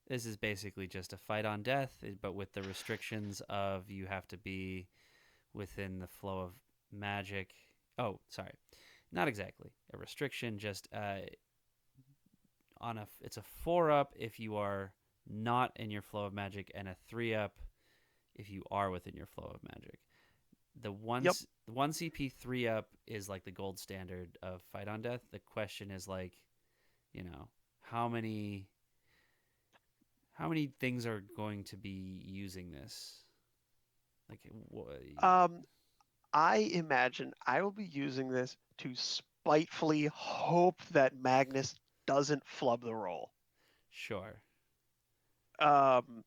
This is basically just a fight on death, but with the restrictions of you have to be within the flow of magic. Oh, sorry, not exactly a restriction. Just it's a 4-up if you are not in your flow of magic, and a 3-up if you are within your flow of magic. Yep. The one CP 3-up is like the gold standard of fight on death. The question is like, you know, how many how many things are going to be using this? Like, Um, I imagine I will be using this to spitefully hope that Magnus doesn't flub the roll. sure. Um,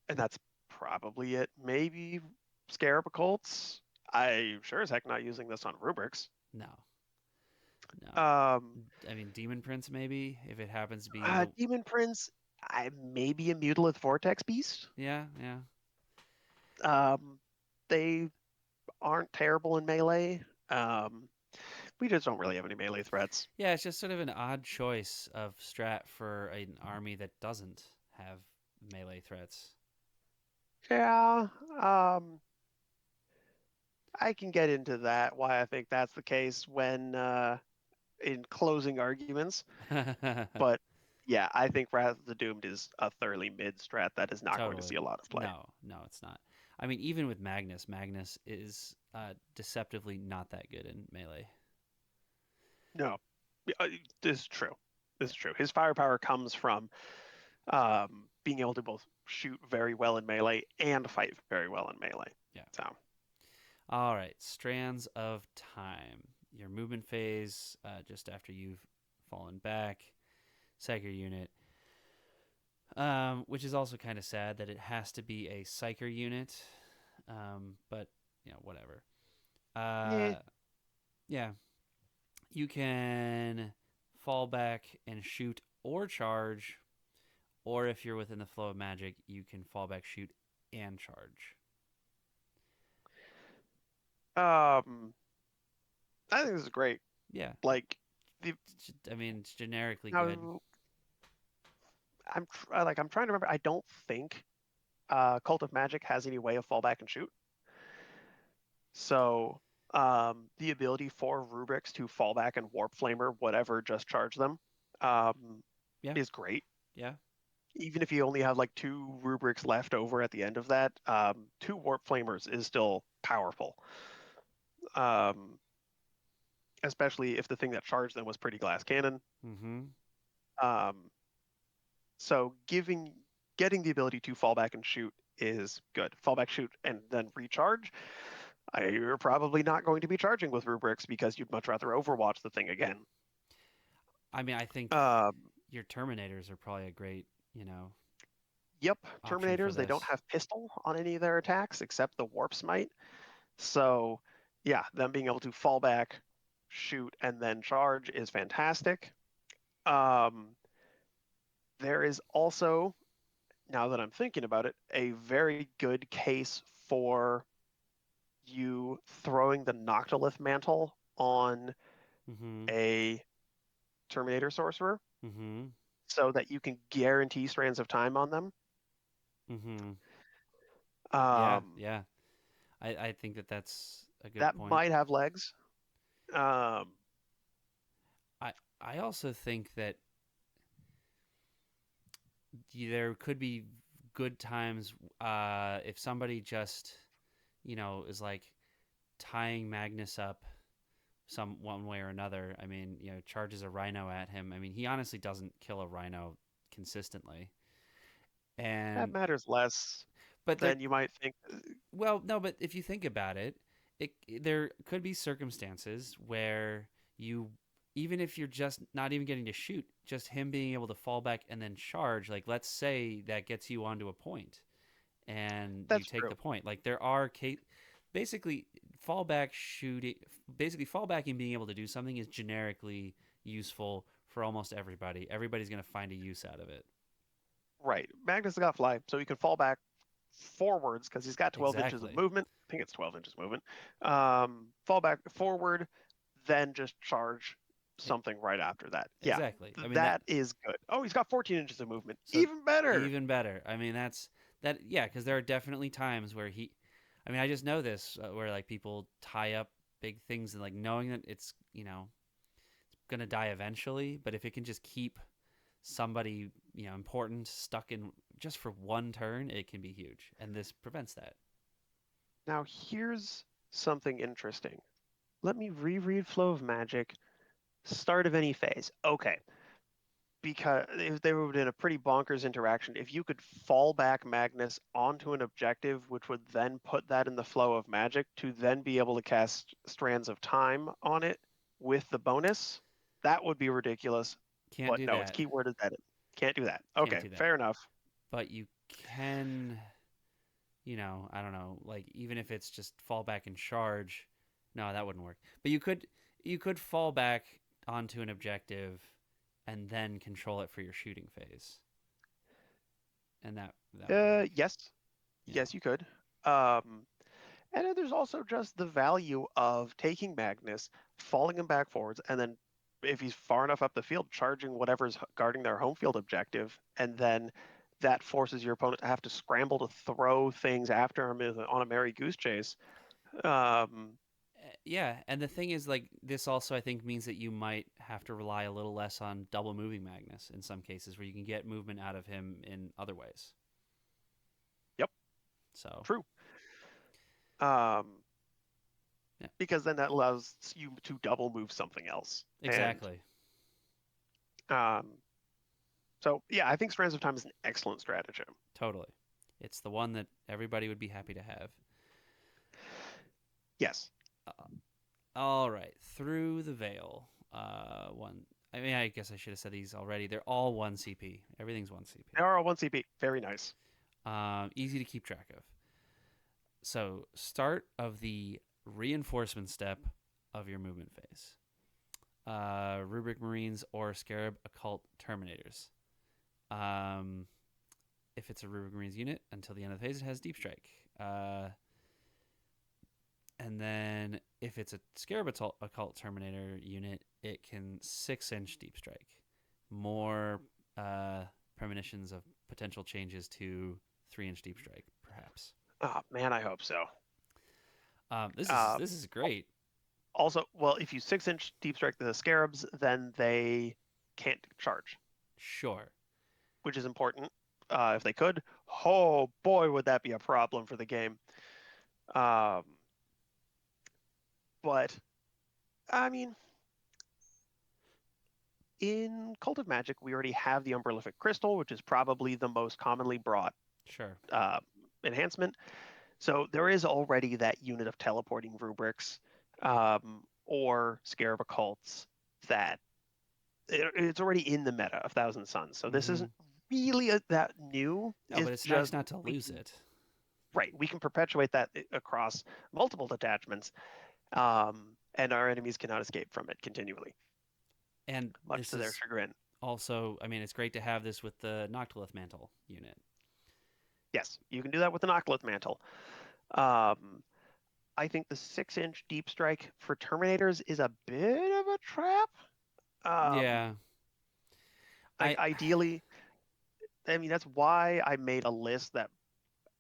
and that's probably it. Maybe Scarab Occults. I sure as heck not using this on rubrics. No, no. Um, I mean, Demon Prince maybe if it happens to be the Demon Prince. I maybe a Mutilith Vortex Beast. Yeah, yeah. Um, they aren't terrible in melee. Um, we just don't really have any melee threats. Yeah, it's just sort of an odd choice of strat for an army that doesn't have melee threats. Yeah, I can get into that, why I think that's the case when in closing arguments. But yeah, I think Wrath of the Doomed is a thoroughly mid strat that is not going to see Totally. a lot of play. No, no, it's not. I mean, even with Magnus, Magnus is deceptively not that good in melee. No, this is true. This is true. His firepower comes from being able to both shoot very well in melee and fight very well in melee. Yeah. So, All right. Strands of Time. Your movement phase, just after you've fallen back. Psyker unit. Which is also kind of sad that it has to be a Psyker unit. But, whatever. yeah. Yeah. You can fall back and shoot or charge, or if you're within the flow of magic, you can fall back, shoot, and charge. Um, I think this is great. Yeah, Like the I mean, it's generically good. now, I'm trying to remember. I don't think Cult of Magic has any way of fall back and shoot. So the ability for rubrics to fall back and warp flame or whatever, just charge them, um, Yeah, is great. yeah. Even if you only have like two rubrics left over at the end of that, two warp flamers is still powerful. Um, Especially if the thing that charged them was pretty glass cannon. Mm-hmm. Um, so getting the ability to fall back and shoot is good. Fall back, shoot, and then recharge. You're probably not going to be charging with rubrics because you'd much rather Overwatch the thing again. I mean, I think Um, your Terminators are probably a great, yep, option for Terminators, they don't this. have pistol on any of their attacks except the Warp Smite. So, yeah, them being able to fall back, shoot, and then charge is fantastic. Um, there is also, now that I'm thinking about it, a very good case for you throwing the Noctilith Mantle on Mm-hmm. a Terminator Sorcerer Mm-hmm. so that you can guarantee strands of time on them. Mm-hmm. Yeah, Um, yeah. I think that that's a good that point. might have legs. Um, I I also think that there could be good times if somebody just is like tying Magnus up some one way or another. I mean, charges a rhino at him. I mean, he honestly doesn't kill a rhino consistently. that And matters less but there, than you might think. well, no, but if you think about it, there could be circumstances where you, even if you're just not even getting to shoot, just him being able to fall back and then charge, like let's say that gets you onto a point and you That's take true. the point. Like there are basically fallback shooting, basically fallbacking being able to do something is generically useful for almost everybody. Everybody's going to find a use out of it. Right. Magnus has got fly, so he can fall back forwards because he's got 12 inches of Exactly. movement. I think it's 12 inches movement. Fall back forward, then just charge E- something right after that. Yeah, Exactly. I mean that that is good. Oh, he's got 14 inches of movement. so Even better. even better. I mean that yeah, cuz there are definitely times where I mean I just know this where like people tie up big things and like knowing that it's, going to die eventually, but if it can just keep somebody important stuck in just for one turn, it can be huge, and this prevents that. Now, here's something interesting. Let me reread Flow of Magic. Start of any phase. Okay. Because if they would have been a pretty bonkers interaction. If you could fall back Magnus onto an objective, which would then put that in the flow of magic to then be able to cast Strands of Time on it with the bonus, that would be ridiculous. Can't But do no, it's that. keyword embedded. Can't do that. Can't Okay, do that. fair enough. But you can, I don't know, like even if it's just fall back and charge, no, that wouldn't work. But you could fall back onto an objective and then control it for your shooting phase. and that would work. Yes, Yeah. yes, you could. Um, and then there's also just the value of taking Magnus, falling him back forwards, and then if he's far enough up the field, charging whatever's guarding their home field objective, and then that forces your opponent to have to scramble to throw things after him on a merry goose chase. Um, Yeah, and the thing is, like, this also I think means that you might have to rely a little less on double moving Magnus in some cases, where you can get movement out of him in other ways. yep, So, true. Um, yeah, because then that allows you to double move something else. And exactly, um, so, yeah, I think Strands of Time is an excellent stratagem. totally. It's the one that everybody would be happy to have. Yes, Uh, all right, through the veil. One. I mean, I guess I should have said these already. They're all one CP. Everything's one they CP. are a 1 CP. Very nice. Easy to keep track of. So, start of the reinforcement step of your movement phase. Rubric Marines or Scarab Occult Terminators. Um, if it's a Rubric Marines unit, until the end of the phase, it has Deep Strike. And then if it's a Scarab Occult Terminator unit, it can 6-inch Deep Strike. More premonitions of potential changes to 3-inch Deep Strike, perhaps. Oh, man, I hope so. This is Uh, this is great. Also, well, if you 6-inch deep strike the scarabs, then they can't charge, Sure. which is important. If they could, oh boy, would that be a problem for the game. Um, but I mean, in Cult of Magic, we already have the Umbralific Crystal, which is probably the most commonly brought Sure. uh, enhancement. So there is already that unit of teleporting rubrics or Scarab Occults that it's already in the meta of Thousand Suns. So this Mm-hmm. isn't really that new. No, but It's it's nice just not to we lose can it. right we can perpetuate that across multiple detachments, and our enemies cannot escape from it continually, And much this to their is chagrin. also, I mean, it's great to have this with the Noctilith Mantle unit. Yes, you can do that with the Noctilith Mantle. Um, I think the 6-inch deep strike for Terminators is a bit of a trap. Yeah, Like I ideally, I mean that's why I made a list that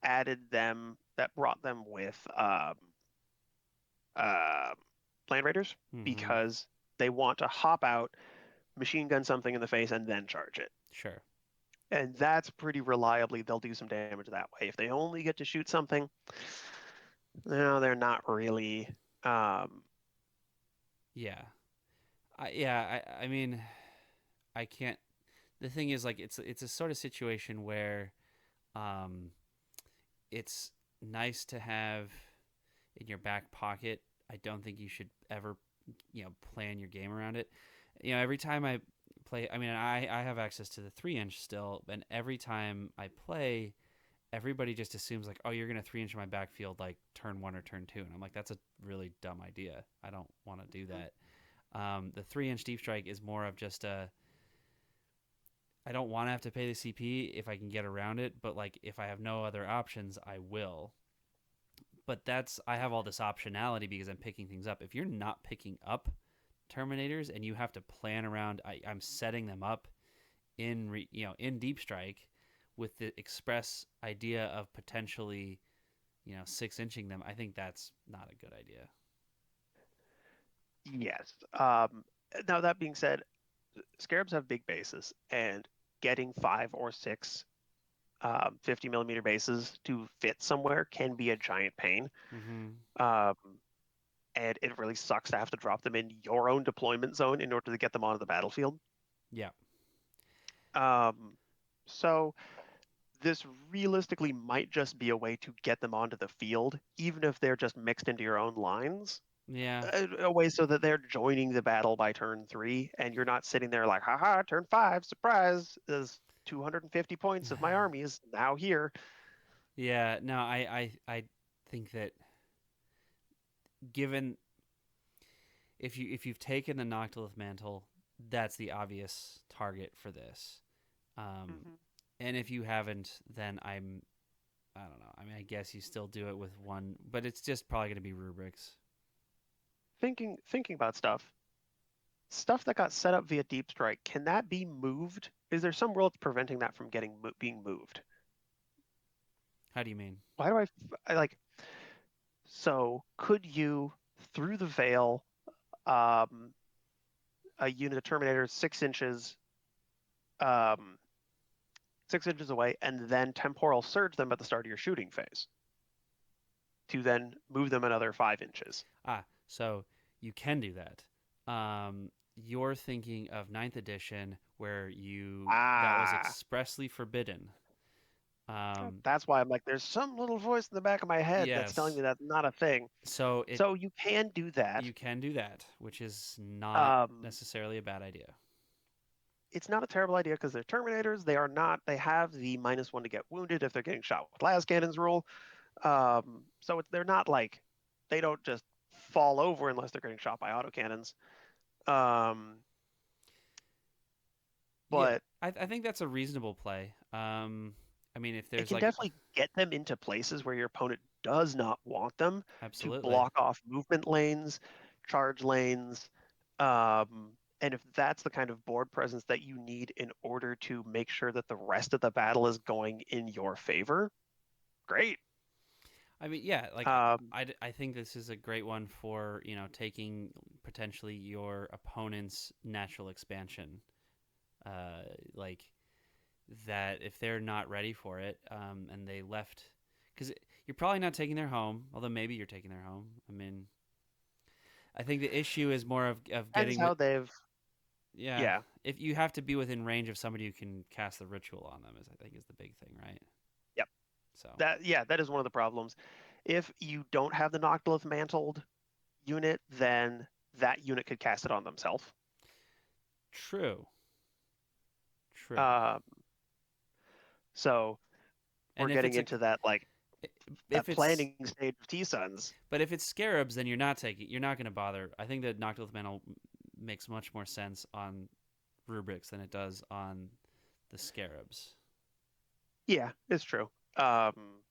added them that brought them with uh, Land Raiders mm-hmm, because they want to hop out, machine gun something in the face, and then charge it. sure. And that's pretty reliably, they'll do some damage that way. If they only get to shoot something, no, they're not really. Um, Yeah, I mean, I can't. The thing is, like, it's a sort of situation where, um, it's nice to have in your back pocket. I don't think you should ever, plan your game around it. Every time I play, I mean, I have access to the 3-inch still, and every time I play, everybody just assumes like, oh, you're gonna 3-inch my backfield like turn one or turn two, and I'm like, that's a really dumb idea. I don't want to do that. The 3-inch deep strike is more of just a. I don't want to have to pay the CP if I can get around it, but like if I have no other options, I will. But I have all this optionality because I'm picking things up. If you're not picking up Terminators and you have to plan around, I'm setting them up in deep strike with the express idea of potentially 6-inching them. I think that's not a good idea. yes. Now, that being said, Scarabs have big bases, and getting 5 or 6 50 millimeter bases to fit somewhere can be a giant pain. Mm-hmm. Um, and it really sucks to have to drop them in your own deployment zone in order to get them onto the battlefield. Yeah. Um, so this realistically might just be a way to get them onto the field, even if they're just mixed into your own lines. Yeah. A way so that they're joining the battle by turn 3, and you're not sitting there like, haha, turn 5, surprise, is 250 points of my army is now here. Yeah. No, I think that given if you've taken the Noctilith Mantle, that's the obvious target for this. Um, Mhm. And if you haven't, then I don't know. I mean, I guess you still do it with one, but it's just probably going to be rubrics. Thinking about stuff that got set up via Deep Strike, can that be moved? Is there some rule that's preventing that from being moved? How do you mean? Why do I like so could you through the veil um a unit of Terminators 6 inches um 6 inches away and then temporal surge them at the start of your shooting phase to then move them another 5 inches? So you can do that. You're thinking of ninth edition where you that was Ah, expressly forbidden. Um, that's why I'm like, there's some little voice in the back of my head that's telling yes. me that's not a thing. So it So you can do that. you can do that, which is not Um, necessarily a bad idea. it's not a terrible idea because they're Terminators. They are not. They have the -1 to get wounded if they're getting shot with las cannons rule. So they're not like they don't just fall over unless they're getting shot by autocannons. Um, Yeah, but I think that's a reasonable play. I mean, if it there's can like, definitely get them into places where your opponent does not want them to absolutely. block off movement lanes, charge lanes. And if that's the kind of board presence that you need in order to make sure that the rest of the battle is going in your favor, great. I mean, yeah, like Um, I think this is a great one for, taking potentially your opponent's natural expansion. Uh, like that if they're not ready for it, and they left, because you're probably not taking their home, although maybe you're taking their home. I mean, I think the issue is more of depends getting how with, they've, yeah, yeah, if you have to be within range of somebody who can cast the ritual on them, is I think is the big thing, right? yep. So That is one of the problems. If you don't have the Noctilith Mantled unit, then that unit could cast it on themselves. true, true. Um, so And we're if getting it's a into that like if that it's planning stage of TSons. but if it's scarabs, then you're not going to bother. I think that Noctilith Mantle makes much more sense on rubrics than it does on the scarabs. Yeah, it's true. Um,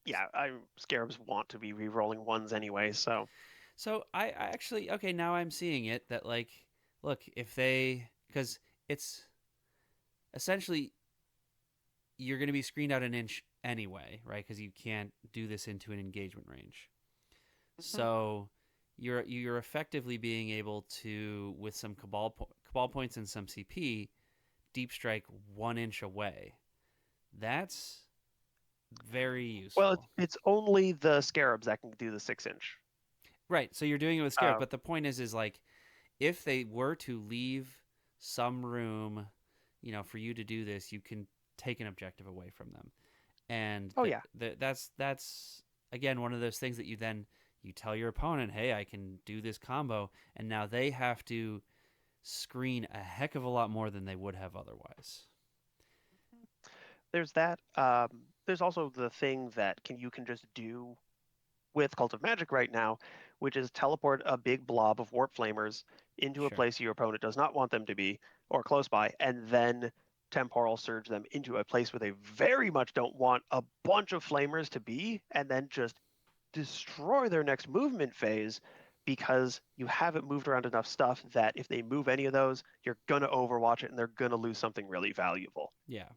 yeah, I Scarabs want to be re-rolling ones anyway, so So I actually, okay, now I'm seeing it that, like, look, if they, because it's essentially you're going to be screened out an inch anyway, right? Because you can't do this into an engagement range. mhm. So you're effectively being able to, with some cabal points and some CP, deep strike 1 inch away. That's very Well, it's useful. it's only the Scarabs that can do the 6 inch. Right. So you're doing it with scarab, Uh, but the point is like if they were to leave some room, for you to do this, you can take an objective away from them, and oh yeah, that's again one of those things that you tell your opponent, hey, I can do this combo, and now they have to screen a heck of a lot more than they would have otherwise. there's that. There's also the thing that you can just do with Cult of Magic right now, which is teleport a big blob of Warp Flamers into a Sure. place your opponent does not want them to be or close by, and then temporal surge them into a place where they very much don't want a bunch of Flamers to be, and then just destroy their next movement phase because you haven't moved around enough stuff that if they move any of those, you're gonna overwatch it and they're gonna lose something really valuable. Yeah.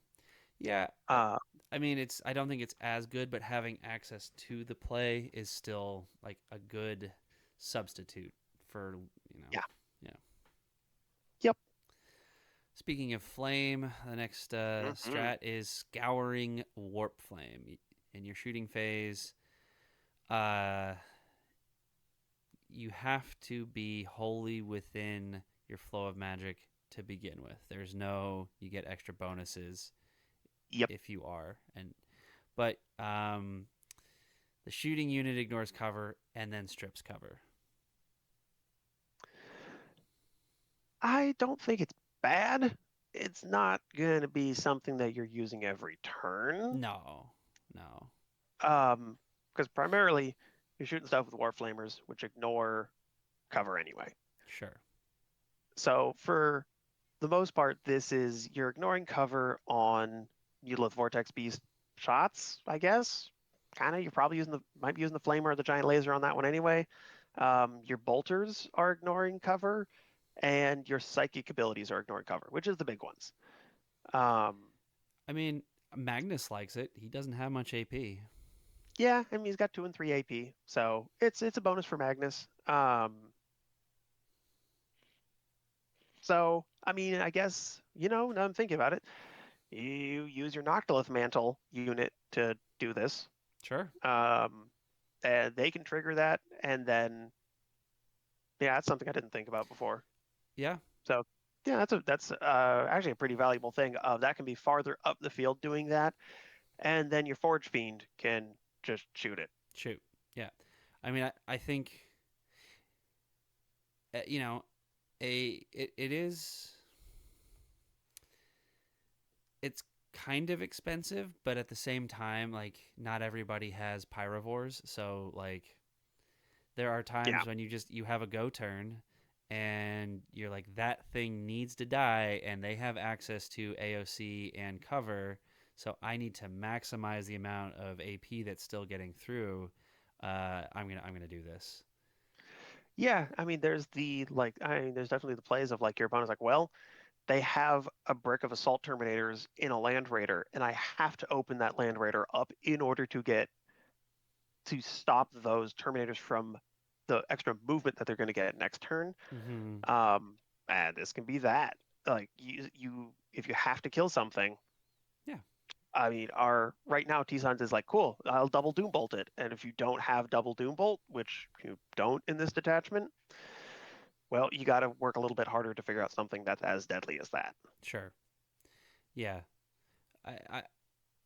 Yeah. Uh, I mean, I don't think it's as good, but having access to the play is still like a good substitute for, you know, yeah. yeah. Yep. Speaking of flame, the next Hmm. strat is scouring warp flame. In your shooting phase, uh, you have to be wholly within your flow of magic to begin with. There's no you get extra bonuses Yep. if you are, but the shooting unit ignores cover and then strips cover. I don't think it's bad. It's not going to be something that you're using every turn. No, no, Because primarily you're shooting stuff with Warflamers, which ignore cover anyway. sure. So for the most part, this is you're ignoring cover on Noctilith Vortex Beast shots, I guess. Kind of, you're probably using the might be using the flamer or the giant laser on that one anyway. Your bolters are ignoring cover, and your psychic abilities are ignoring cover, which is the big ones. Um, I mean, Magnus likes it. He doesn't have much AP. yeah, I mean he's got 2 and 3 AP, so it's a bonus for Magnus. So I mean, I guess now I'm thinking about it. You use your Noctilith Mantle unit to do this, Sure. um, and they can trigger that, and then yeah, that's something I didn't think about before. Yeah. So yeah, that's actually a pretty valuable thing. That can be farther up the field doing that, and then your Forge Fiend can just shoot it. Shoot. Yeah. I mean, I think you know it is it's kind of expensive, but at the same time, like not everybody has pyrovores, so like there are Yeah, times when you have a go turn and you're like that thing needs to die and they have access to AOC and cover, so I need to maximize the amount of AP that's still getting through. I'm gonna do this. yeah. I mean, there's definitely the plays of like your opponent's like, well, they have a brick of Assault Terminators in a Land Raider, and I have to open that Land Raider up in order to stop those Terminators from the extra movement that they're going to get next turn. Mm-hmm. Um, and this can be that. Like you if you have to kill something, Yeah, I mean, our right now TSons is like, cool, I'll double Doom Bolt it. And if you don't have double Doom Bolt, which you don't in this detachment, well, you got to work a little bit harder to figure out something that's as deadly as that. sure. Yeah, I, I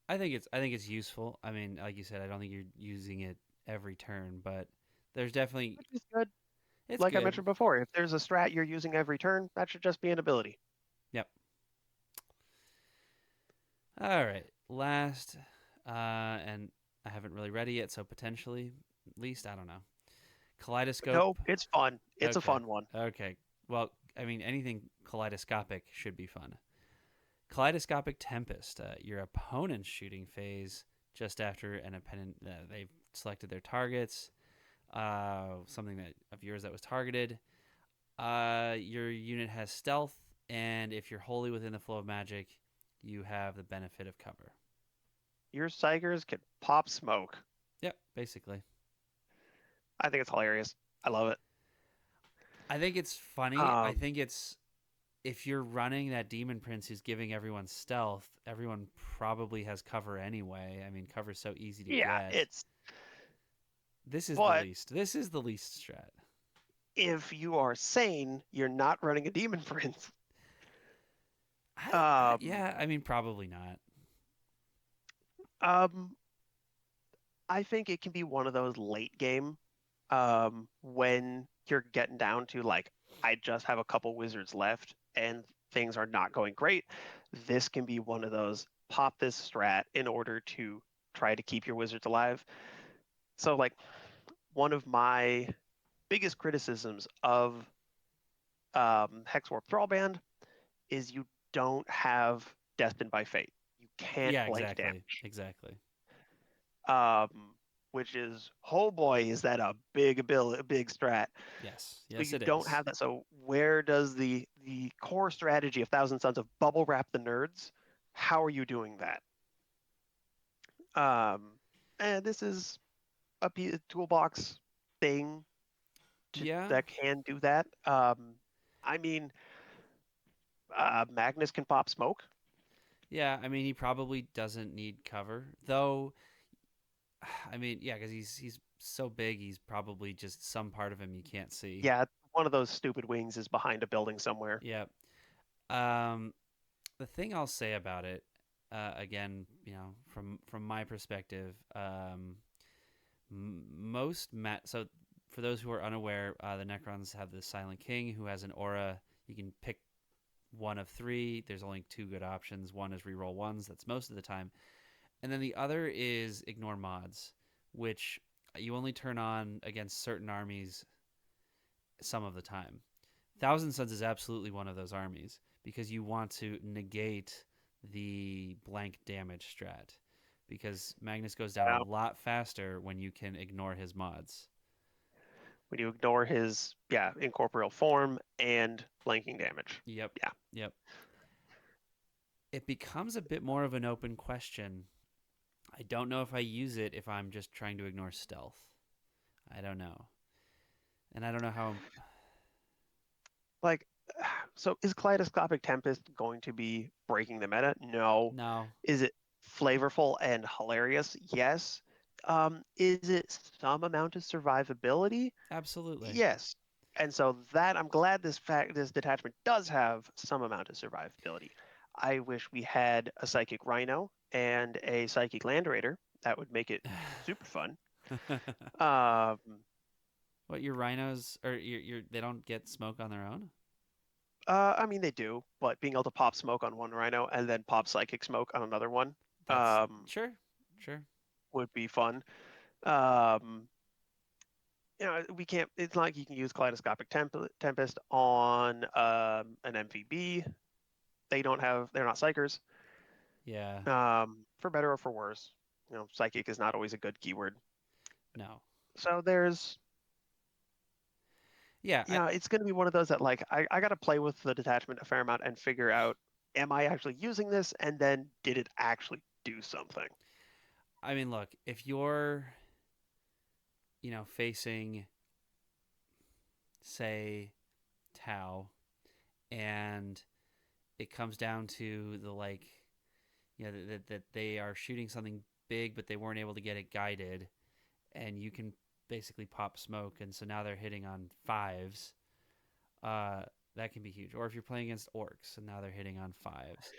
I think it's useful. I mean, like you said, I don't think you're using it every turn, but there's definitely Which is good. it's Like I good. mentioned before, if there's a strat you're using every turn, that should just be an ability. Yep. All right. Last, and I haven't really read it yet, so potentially, at least I don't know. No, Kaleidoscope. it's fun. It's a Okay. fun one. Okay. Well, I mean, anything kaleidoscopic should be fun. Kaleidoscopic Tempest. Your opponent's shooting phase just after an opponent they've selected their targets. Something that of yours that was targeted. Your unit has stealth, and if you're wholly within the flow of magic, you have the benefit of cover. Your Psychers can pop smoke. Yep, basically. I think it's hilarious. I love it. I think it's funny. I Um, think it's if you're running that demon prince who's giving everyone stealth, everyone probably has cover anyway. I mean, cover's so easy to yeah, get. it's This is the but least. This is the least strat. if you are sane, you're not running a demon prince. Um, Yeah, I mean, probably not. um, I think it can be one of those late game, when you're getting down to like, I just have a couple wizards left and things are not going great. This can be one of those pop this strat in order to try to keep your wizards alive. So like one of my biggest criticisms of Hexwarp Thrallband is you don't have Destined by Fate. You can't Yeah, blank exactly. damage. Exactly. Which is, oh boy, is that a big ability, a big strat. Yes. So Yes, you it don't is. have that. So where does the core strategy of Thousand Sons of bubble wrap the nerds? How are you doing that? Um, and this is a toolbox thing Yeah. that can do that. I mean, Magnus can pop smoke. Yeah, I mean, he probably doesn't need cover, though. I mean, yeah, because he's so big, he's probably just some part of him you can't see. Yeah, one of those stupid wings is behind a building somewhere. Yeah. Um, the thing I'll say about it, again, from my perspective, so for those who are unaware, the Necrons have the Silent King who has an aura. You can pick one of three. There's only two good options. One is reroll ones. That's most of the time. And then the other is ignore mods, which you only turn on against certain armies some of the time. Thousand Sons is absolutely one of those armies because you want to negate the blank damage strat. Because Magnus goes down a Yeah. lot faster when you can ignore his mods. When you ignore his, yeah, incorporeal form and flanking damage. Yep. Yeah. Yep. It becomes a bit more of an open question. I don't know if I use it if I'm just trying to ignore stealth. I don't know. And I don't know how. Like, so is Kaleidoscopic Tempest going to be breaking the meta? No. No, Is it flavorful and hilarious? Yes. Is it some amount of survivability? absolutely. Yes. And so that I'm glad this detachment does have some amount of survivability. I wish we had a Psychic Rhino and a Psychic Land Raider. That would make it super fun. Um, What, your rhinos or your they don't get smoke on their own? I mean they do, but being able to pop smoke on one Rhino and then pop Psychic Smoke on another one, That's sure, sure. would be fun. Um, we can't. It's not like you can use Tempest on an MVB. They're not psychers. Yeah, For better or for worse. Psychic is not always a good keyword. no, So there's, yeah. it's going to be one of those that like I got to play with the detachment a fair amount and figure out, am I actually using this? And then did it actually do something? I mean, look, if you're facing say Tau and it comes down to the like that they are shooting something big but they weren't able to get it guided and you can basically pop smoke and so now they're hitting on fives. uh that can be huge. Or if you're playing against orcs and now they're hitting on fives,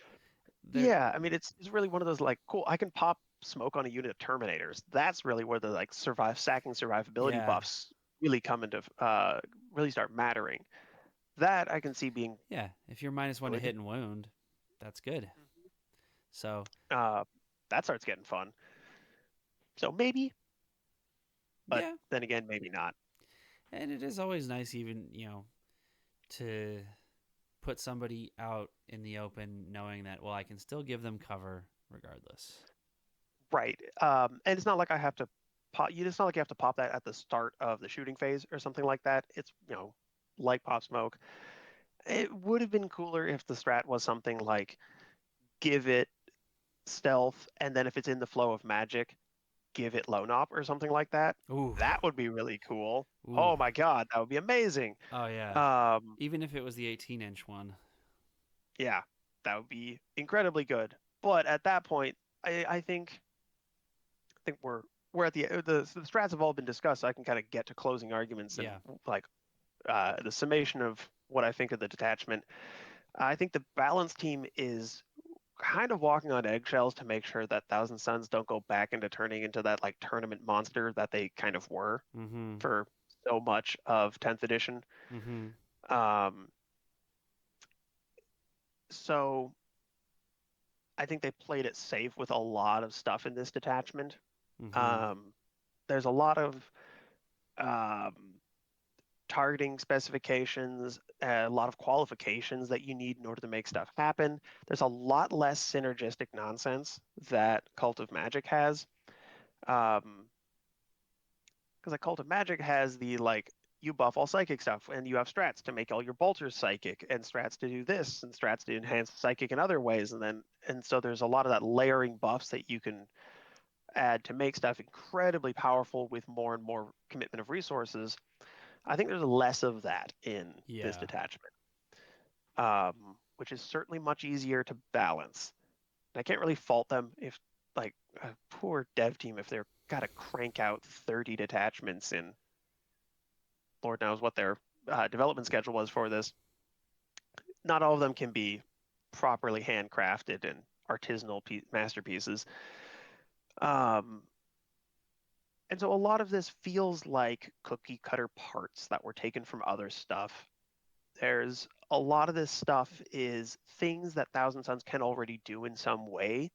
they're Yeah, I mean it's really one of those like, cool, I can pop smoke on a unit of Terminators. That's really where the like sacking survivability yeah, buffs really come into really start mattering. That I can see being yeah, if you're -1 to good. hit and wound, that's good. So Uh, that starts getting fun. So maybe, but yeah, then again, maybe not. and it is always nice even to put somebody out in the open knowing that, well, I can still give them cover regardless. Right. And it's not like I have to pop. It's not like you have to pop that at the start of the shooting phase or something like that. It's like pop smoke. It would have been cooler if the strat was something like give it stealth, and then if it's in the flow of magic, give it lone op or something like that. Ooh, That would be really cool. ooh, Oh my God, that would be amazing. oh yeah. Um, Even if it was the 18-inch one. yeah, that would be incredibly good. But at that point, I think we're at the strats have all been discussed. So I can kind of get to closing arguments and Yeah. like the summation of what I think of the detachment. I think the balance team is kind of walking on eggshells to make sure that Thousand Suns don't go back into turning into that like tournament monster that they kind of were Mm-hmm. for so much of 10th edition. Mm-hmm. Um, so I think they played it safe with a lot of stuff in this detachment. Mm-hmm. Um, there's a lot of um, targeting specifications, a lot of qualifications that you need in order to make stuff happen. There's a lot less synergistic nonsense that Cult of Magic has. Um, because like Cult of Magic has the like you buff all psychic stuff and you have strats to make all your bolters psychic and strats to do this and strats to enhance psychic in other ways and so there's a lot of that layering buffs that you can add to make stuff incredibly powerful with more and more commitment of resources. I think there's less of that in this Yeah. detachment, which is certainly much easier to balance. And I can't really fault them if, like, a poor dev team, if they're got to crank out 30 detachments in Lord knows what their development schedule was for this. Not all of them can be properly handcrafted and artisanal masterpieces. Um, and so a lot of this feels like cookie cutter parts that were taken from other stuff. There's a lot of this stuff is things that Thousand Sons can already do in some way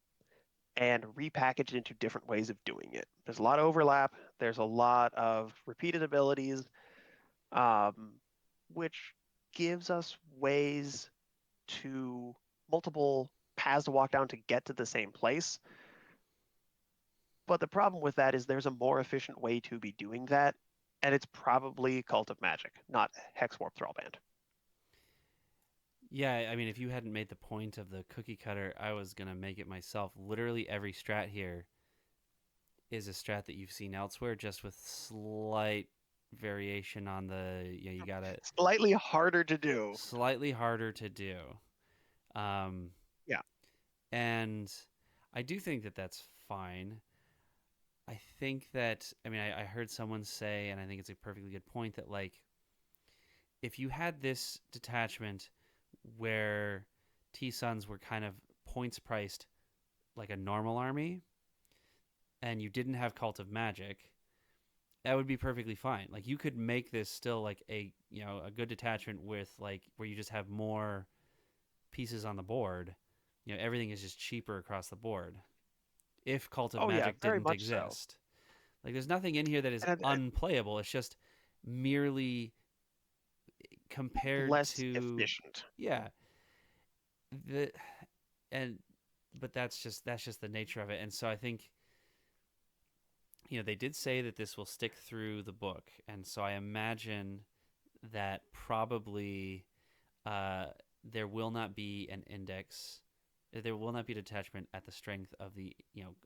and repackaged into different ways of doing it. There's a lot of overlap. There's a lot of repeated abilities, um, which gives us ways to multiple paths to walk down to get to the same place. But the problem with that is there's a more efficient way to be doing that, and it's probably Cult of Magic, not Hexwarp Thrallband. Yeah, I mean, if you hadn't made the point of the cookie cutter, I was gonna make it myself. Literally every strat here is a strat that you've seen elsewhere, just with slight variation on the. You got it Slightly harder to do. slightly harder to do. Um, Yeah. and I do think that that's fine. I think that I mean I heard someone say, and I think it's a perfectly good point that like if you had this detachment where TSons were kind of points priced like a normal army, and you didn't have Cult of Magic, that would be perfectly fine. Like you could make this still like a a good detachment with like where you just have more pieces on the board. Everything is just cheaper across the board. If Cult of Oh yeah, Magic very didn't much so. exist, like there's nothing in here that is And unplayable. It's just merely compared less to efficient. yeah the and but that's just the nature of it. And so I think they did say that this will stick through the book, and so I imagine that probably uh, there will not be an index. There will not be a detachment at the strength of the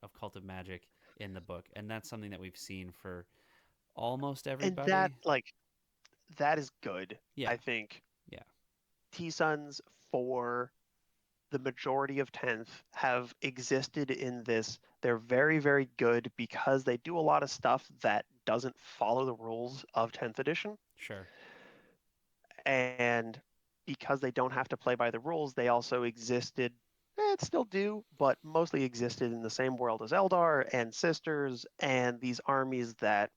of Cult of Magic in the book, and that's something that we've seen for almost And that everybody. that is good. Yeah, I think yeah, T-Suns for the majority of 10th have existed in this. They're very, very good because they do a lot of stuff that doesn't follow the rules of 10th edition. sure. And because they don't have to play by the rules, they also existed, still do, but mostly existed in the same world as Eldar and Sisters and these armies that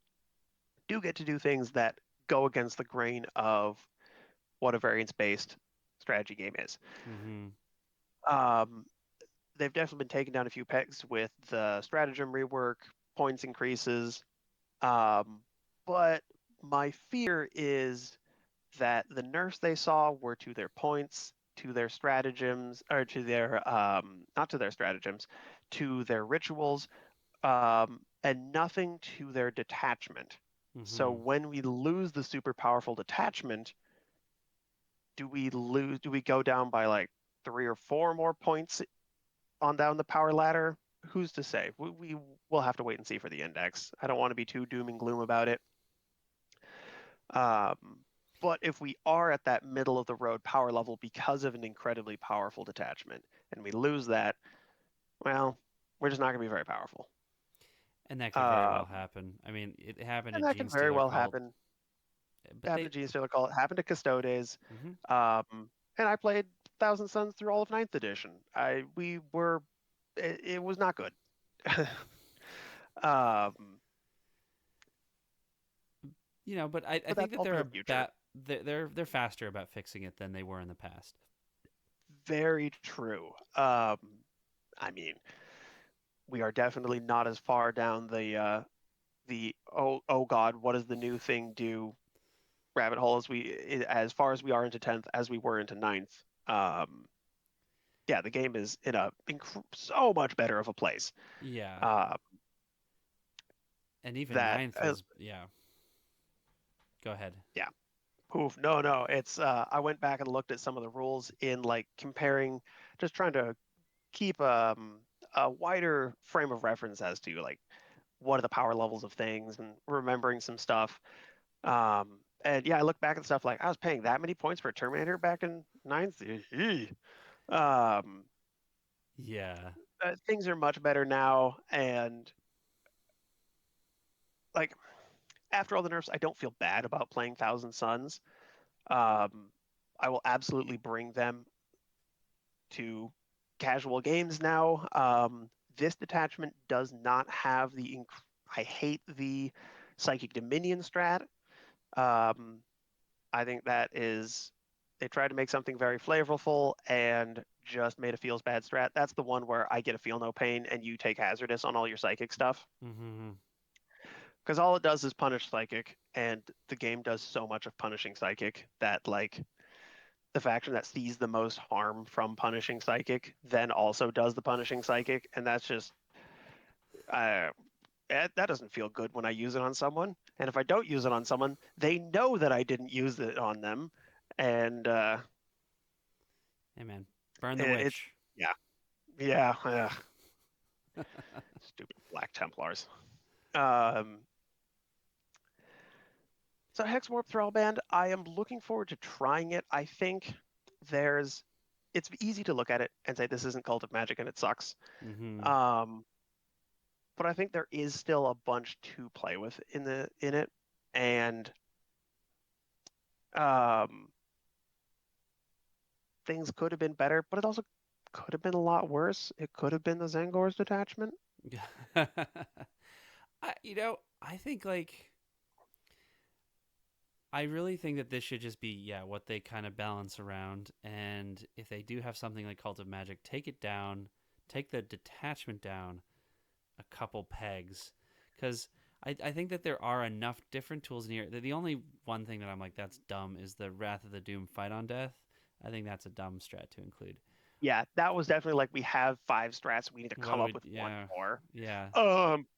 do get to do things that go against the grain of what a variance-based strategy game is. Mm-hmm. Um, they've definitely been taking down a few pegs with the stratagem rework, points increases. Um, but my fear is that the nerfs they saw were to their points, to their stratagems, or to their not to their stratagems, to their rituals, and nothing to their detachment. So Mm-hmm. when we lose the super powerful detachment, do we go down by like 3 or 4 more points on down the power ladder? Who's to say? We will have to wait and see for the index. I don't want to be too doom and gloom about it. Um, but if we are at that middle of the road power level because of an incredibly powerful detachment and we lose that, well, we're just not going to be very powerful. And that could very well Um, happen. I mean, it happened and at that could Gene very Stealer well Cult, happen. but Happened they. to Gene Call. It happened to Custodes. Mm-hmm. And I played Thousand Suns through all of Ninth Edition. It was not good. um, But I but think that's that all for the future. they're faster about fixing it than they were in the past. Very true. I mean, we are definitely not as far down the oh God, what does the new thing do rabbit hole as far as we are into 10th as we were into ninth. Yeah, the game is in a so much better of a place. Yeah, Uh, and even that ninth was yeah. Go ahead. yeah, poof. No, it's I went back and looked at some of the rules in like comparing, just trying to keep a wider frame of reference as to like what are the power levels of things and remembering some stuff. And yeah, I look back at stuff like I was paying that many points for a Terminator back in ninth. Um, Yeah. things are much better now, and like after all the nerfs, I don't feel bad about playing Thousand Suns. Um, I will absolutely bring them to casual games now. This detachment does not have I hate the Psychic Dominion strat. Um, I think that is they tried to make something very flavorful and just made a feels bad strat. That's the one where I get a feel no pain and you take hazardous on all your psychic stuff. Mm-hmm. Because all it does is punish psychic, and the game does so much of punishing psychic that like the faction that sees the most harm from punishing psychic then also does the punishing psychic, and that's just uh, that doesn't feel good when I use it on someone. And if I don't use it on someone, they know that I didn't use it on them, and Hey man, burn the it's witch. yeah, yeah, stupid Black Templars. Um, so Hexwarp Thrallband, I am looking forward to trying it. I think there's it's easy to look at it and say this isn't Cult of Magic and it sucks. Mm-hmm. Um, but I think there is still a bunch to play with in it, and um, things could have been better, but it also could have been a lot worse. It could have been the Zangor's detachment. I think like I really think that this should just be what they kind of balance around, and if they do have something like Cult of Magic, take it down, take the detachment down a couple pegs, because I think that there are enough different tools in here. The only one thing that I'm like that's dumb is the Wrath of the Doom fight on death. I think that's a dumb strat to include. Yeah, that was definitely like we have five strats. We need to What come do up we? with one Yeah, more. yeah.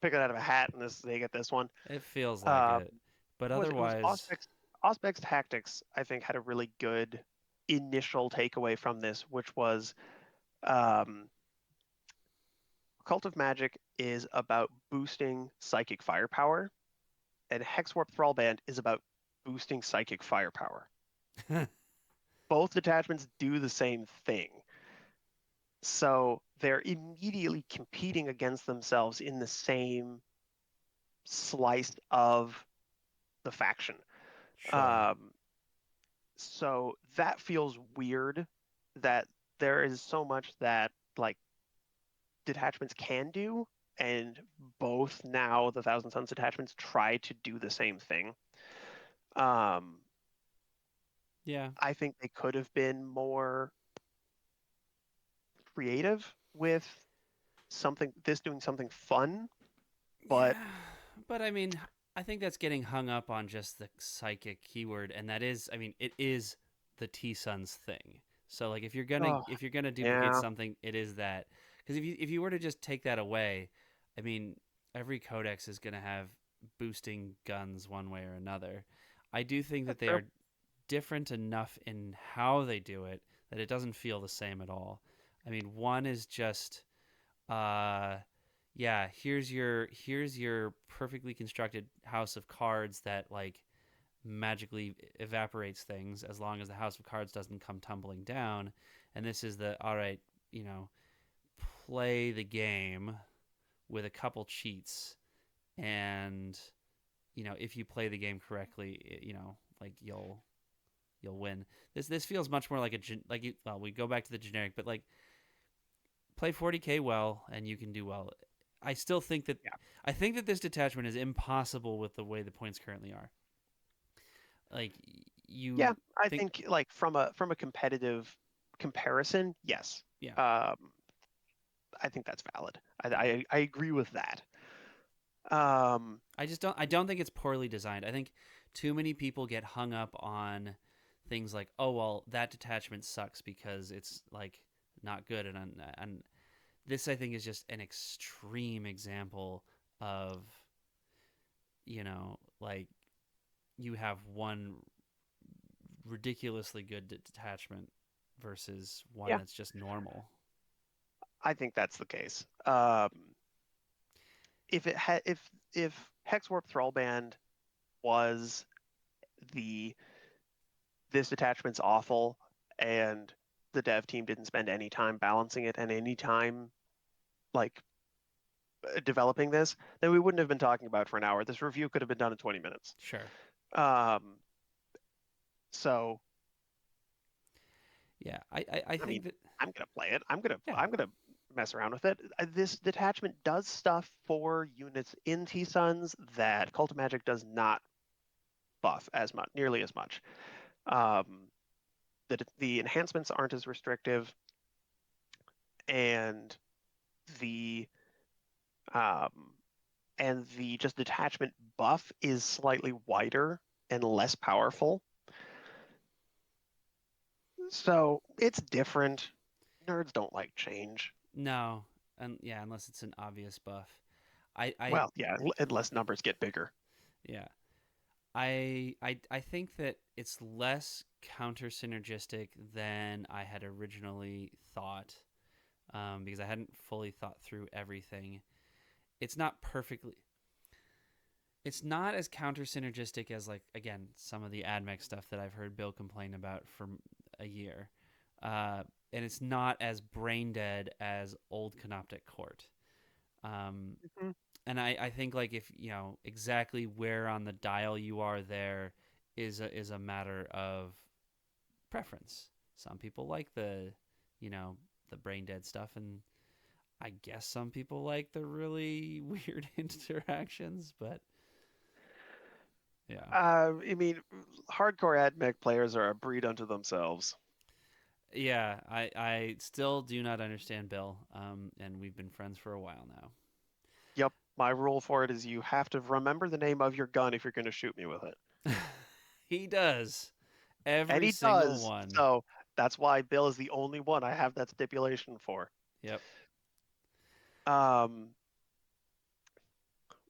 Pick it out of a hat, and this they get this one. It feels like Um, it, but it was otherwise, Auspex Tactics, I think, had a really good initial takeaway from this, which was um, Cult of Magic is about boosting psychic firepower, and Hexwarp Thrallband is about boosting psychic firepower. Both detachments do the same thing. So they're immediately competing against themselves in the same slice of the faction. sure. Um, so that feels weird that there is so much that like detachments can do, and both now the Thousand Sons detachments try to do the same thing. Um, Yeah, I think they could have been more creative with this doing something fun, but yeah, but I mean, I think that's getting hung up on just the psychic keyword, and that is, I mean, it is the TSons thing. So like, oh if you're gonna duplicate yeah, something, it is that. Because if you were to just take that away, I mean, every codex is gonna have boosting guns one way or another. I do think that that's they true. are different enough in how they do it that it doesn't feel the same at all. I mean, one is just uh yeah, here's your perfectly constructed house of cards that like magically evaporates things as long as the house of cards doesn't come tumbling down. And this is the all right, you know, play the game with a couple cheats, and if you play the game correctly, like you'll win. This feels much more like well, we go back to the generic, but like play 40k well and you can do well. I still think that Yeah. I think that this detachment is impossible with the way the points currently are. Like Yeah, you I think, think like from a competitive comparison, yes. yeah, Um, I think that's valid. yeah. I agree with that. Um, I don't think it's poorly designed. I think too many people get hung up on things like, oh well, that detachment sucks because it's like not good, and this I think is just an extreme example of like you have one ridiculously good detachment versus one yeah, that's just normal. I think that's the case. If it had if Hexwarp Thrallband was the this detachment's awful and the dev team didn't spend any time balancing it and any time like developing this, then we wouldn't have been talking about it for an hour. This review could have been done in 20 minutes. Sure. Um, so Yeah. I I think mean, that I'm gonna play it. yeah. I'm gonna mess around with it. This detachment does stuff for units in TSons that Cult of Magic does not buff as much, nearly as much. Um, the enhancements aren't as restrictive, and the um, the just detachment buff is slightly wider and less powerful. So it's different. Nerds don't like change. No, and yeah, unless it's an obvious buff. I Well, yeah, unless numbers get bigger. yeah. I think that it's less counter synergistic than I had originally thought, because I hadn't fully thought through everything. It's not perfectly. It's not as counter synergistic as, like, again, some of the AdMech stuff that I've heard Bill complain about for a year, and it's not as brain dead as old Canoptic Court. Um, Mhm. and I think, like, if exactly where on the dial you are there is a matter of preference. Some people like you know the brain dead stuff, and I guess some people like the really weird interactions. But yeah, I mean, hardcore AdMech players are a breed unto themselves. yeah, I still do not understand Bill, and we've been friends for a while now. Yep, my rule for it is you have to remember the name of your gun if you're going to shoot me with it. He does And every he single does. one. So that's why Bill is the only one I have that stipulation for. Yep. Um,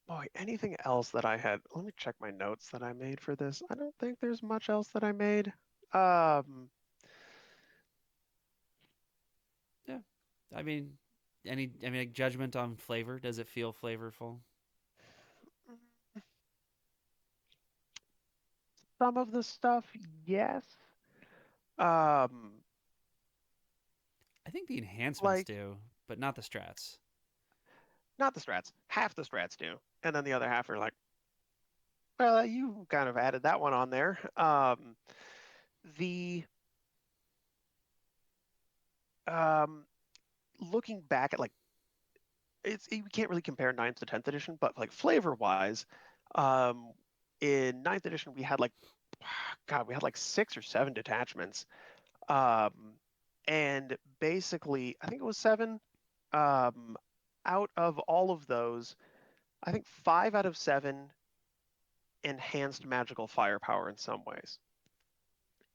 Boy, anything else that I had? Let me check my notes that I made for this. I don't think there's much else that I made. Um, Yeah. I mean, like, judgment on flavor. Does it feel flavorful? some of the stuff, yes. Um, I think the enhancements like do, but not the strats. not the strats. Half the strats do, and then the other half are like, well, you kind of added that one on there. The um, Looking back at like we can't really compare ninth to 10th edition, but like flavor wise, um, in ninth edition we had like, God, we had like 6 or 7 detachments. Um, and basically, I think it was 7. Um, Out of all of those, I think 5 out of 7 enhanced magical firepower in some ways.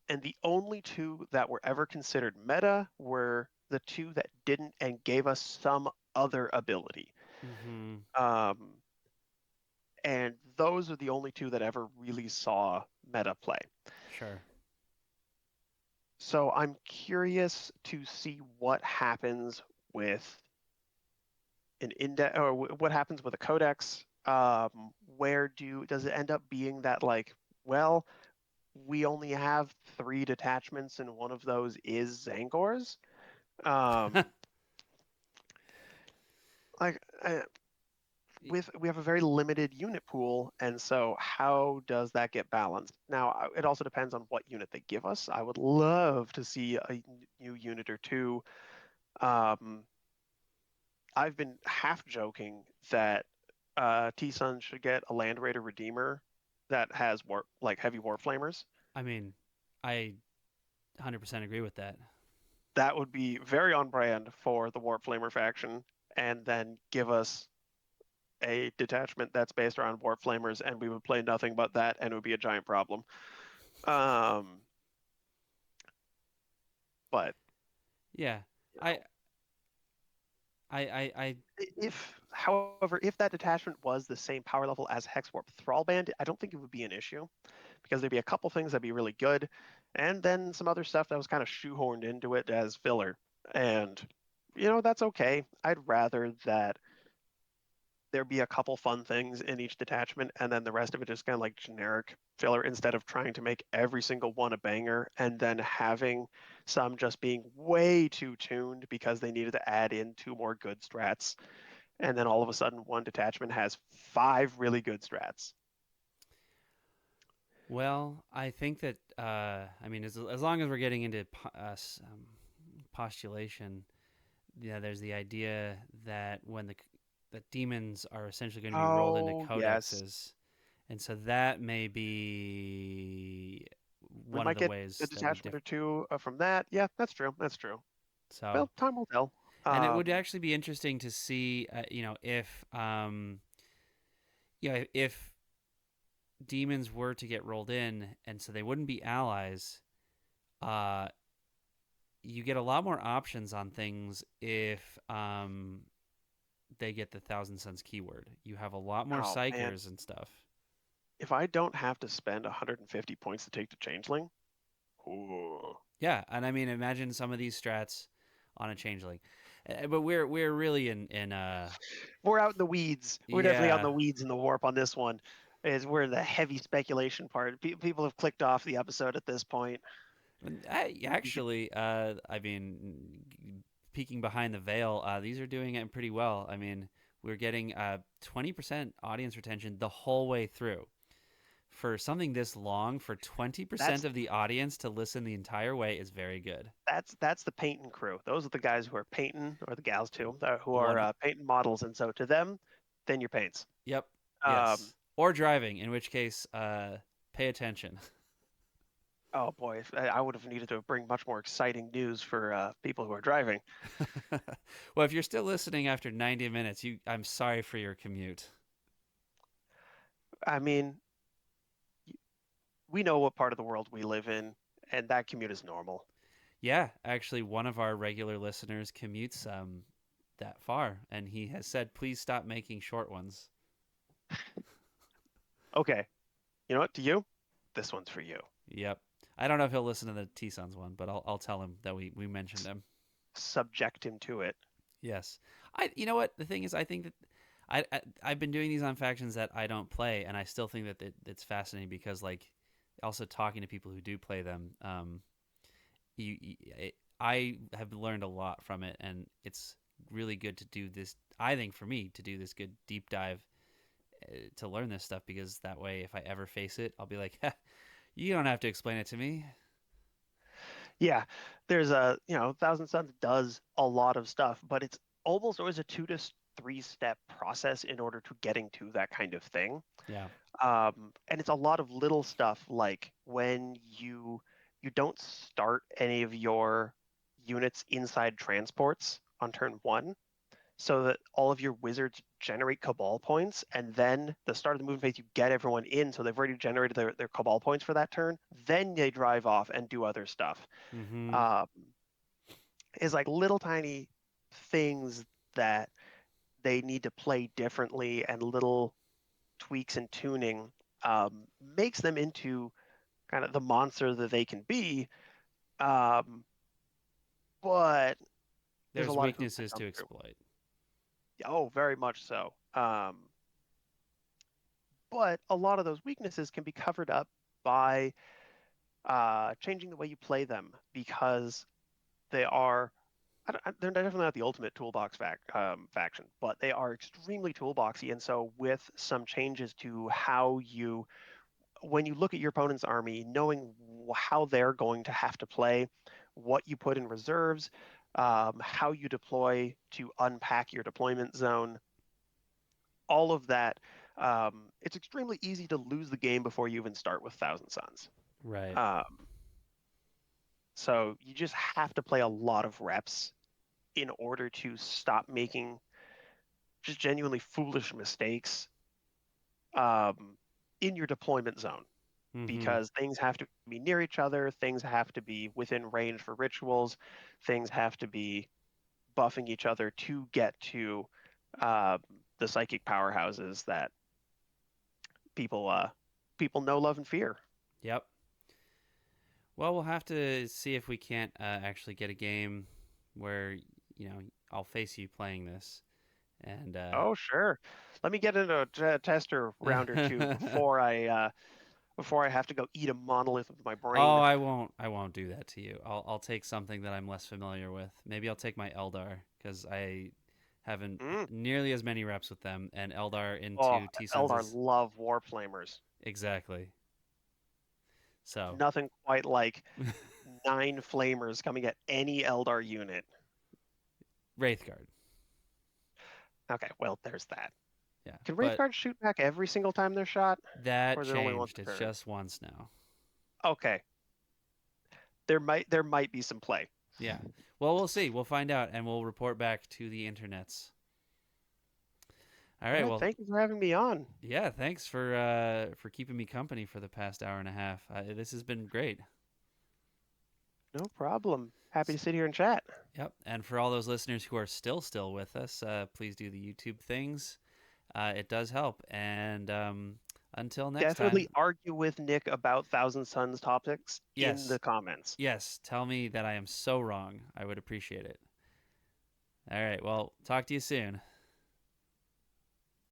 And the only 2 that were ever considered meta were the 2 that didn't and gave us some other ability. Mm-hmm. Um, and those are the only 2 that ever really saw meta play. Sure. So I'm curious to see what happens with an index or what happens with a codex. Where does it end up being that like, well, we only have 3 detachments and one of those is Zangor's? Um, like with we have a very limited unit pool, and so how does that get balanced? Now, it also depends on what unit they give us. I would love to see a new unit or two. Um, I've been half joking that TSons should get a Land Raider Redeemer that has warp like heavy warp flamers. I mean, I 100% agree with that. That would be very on brand for the warp flamer faction, and then give us a detachment that's based around warp flamers, and we would play nothing but that, and it would be a giant problem. Um, but Yeah. you I know, I however, if that detachment was the same power level as Hexwarp Thrallband, I don't think it would be an issue because there'd be a couple things that'd be really good, and then some other stuff that was kind of shoehorned into it as filler. And that's okay. I'd rather that there be a couple fun things in each detachment, and then the rest of it just kind of like generic filler instead of trying to make every single one a banger and then having some just being way too tuned because they needed to add in 2 more good strats. And then all of a sudden, one detachment has 5 really good strats. Well, I think that, I mean, as long as we're getting into postulation, yeah, there's the idea that that demons are essentially going to be rolled into Oh, yes. codexes, and so that may be We one of might the get a ways that we detachment differ. or two from that. Yeah, that's true. That's true. So, Well, time will tell. and it would Um, actually be interesting to see, if if demons were to get rolled in, and so they wouldn't be allies. Uh, you get a lot more options on things if they get the Thousand Suns keyword. You have a lot more Oh man, psychers and stuff. if I don't have to spend 150 points to take the changeling, ooh. Yeah, and I mean, imagine some of these strats on a changeling. But we're really in We're out in the weeds. We're definitely out in yeah. the weeds in the warp on this one. Is we're in the heavy speculation part. People have clicked off the episode at this point. Actually, I mean, peeking behind the veil, these are doing it pretty well. I mean, we're getting 20% audience retention the whole way through. For something this long, for 20% That's of the audience to listen the entire way is very good. that's the painting crew. Those are the guys who are painting, or the gals too, who are One, painting models. And so to them, then your paints. yep, Um, yes, or driving, in which case, pay attention. oh boy, I would have needed to bring much more exciting news for people who are driving. Well, if you're still listening after 90 minutes, I'm sorry for your commute. I mean, we know what part of the world we live in, and that commute is normal. Yeah, actually, one of our regular listeners commutes that far, and he has said, "Please stop making short ones." Okay, you know what? To you, this one's for you. Yep. I don't know if he'll listen to the TSons one, but I'll tell him that we mentioned him. Subject him to it. Yes. You know what the thing is, I think that I've been doing these on factions that I don't play, and I still think that it's fascinating because like also talking to people who do play them, I have learned a lot from it, and it's really good to do this. I think for me to do this good deep dive to learn this stuff because that way, if I ever face it, I'll be like, you don't have to explain it to me. Yeah, there's Thousand Suns does a lot of stuff, but it's almost always a 2 to 3 step process in order to getting to that kind of thing. Yeah. And it's a lot of little stuff like when you don't start any of your units inside transports on turn one, so that all of your wizards generate cabal points, and then the start of the movement phase you get everyone in, so they've already generated their cabal points for that turn. Then they drive off and do other stuff. Mm-hmm. Um, is like little tiny things that they need to play differently, and little tweaks and tuning makes them into kind of the monster that they can be. Um, but there's a There's lot of hoops to weaknesses to jump through. exploit. Oh, very much so. But a lot of those weaknesses can be covered up by changing the way you play them, because they are they're definitely not the ultimate toolbox faction, but they are extremely toolboxy. And so with some changes to how you, when you look at your opponent's army, knowing how they're going to have to play, what you put in reserves, how you deploy to unpack your deployment zone, all of that, it's extremely easy to lose the game before you even start with Thousand Suns. Right. Um, so you just have to play a lot of reps in order to stop making just genuinely foolish mistakes in your deployment zone, Mm-hmm. because things have to be near each other, things have to be within range for rituals, things have to be buffing each other to get to uh, the psychic powerhouses that people people know, love, and fear. Yep. Well, we'll have to see if we can't actually get a game where I'll face you playing this, and Oh, sure. Let me get into a tester round or two before I have to go eat a monolith with my oh, brain. I won't do that to you. I'll take something that I'm less familiar with. Maybe I'll take my Eldar because I haven't Mm. nearly as many reps with them, and Eldar Oh, into T Sons Eldar is love warflamers. exactly so. Nothing quite like 9 flamers coming at any Eldar unit. Wraithguard, Okay, well, there's that. yeah, Can but Wraithguards shoot back every single time they're shot? that Or is it only once changed. a It's turn? just once now. Okay. There might be some play. Yeah. Well, we'll see. We'll find out, and we'll report back to the internets. All All right. right, Well, thank you for having me on. yeah. Thanks for keeping me company for the past hour and a half. This has been great. No problem. Happy to sit here and chat. Yep. And for all those listeners who are still with us, please do the YouTube things. It does help. And until next Definitely time, argue with Nick about Thousand Suns topics in yes, the comments. yes, tell me that I am so wrong. I would appreciate it. All right. Well, talk to you soon.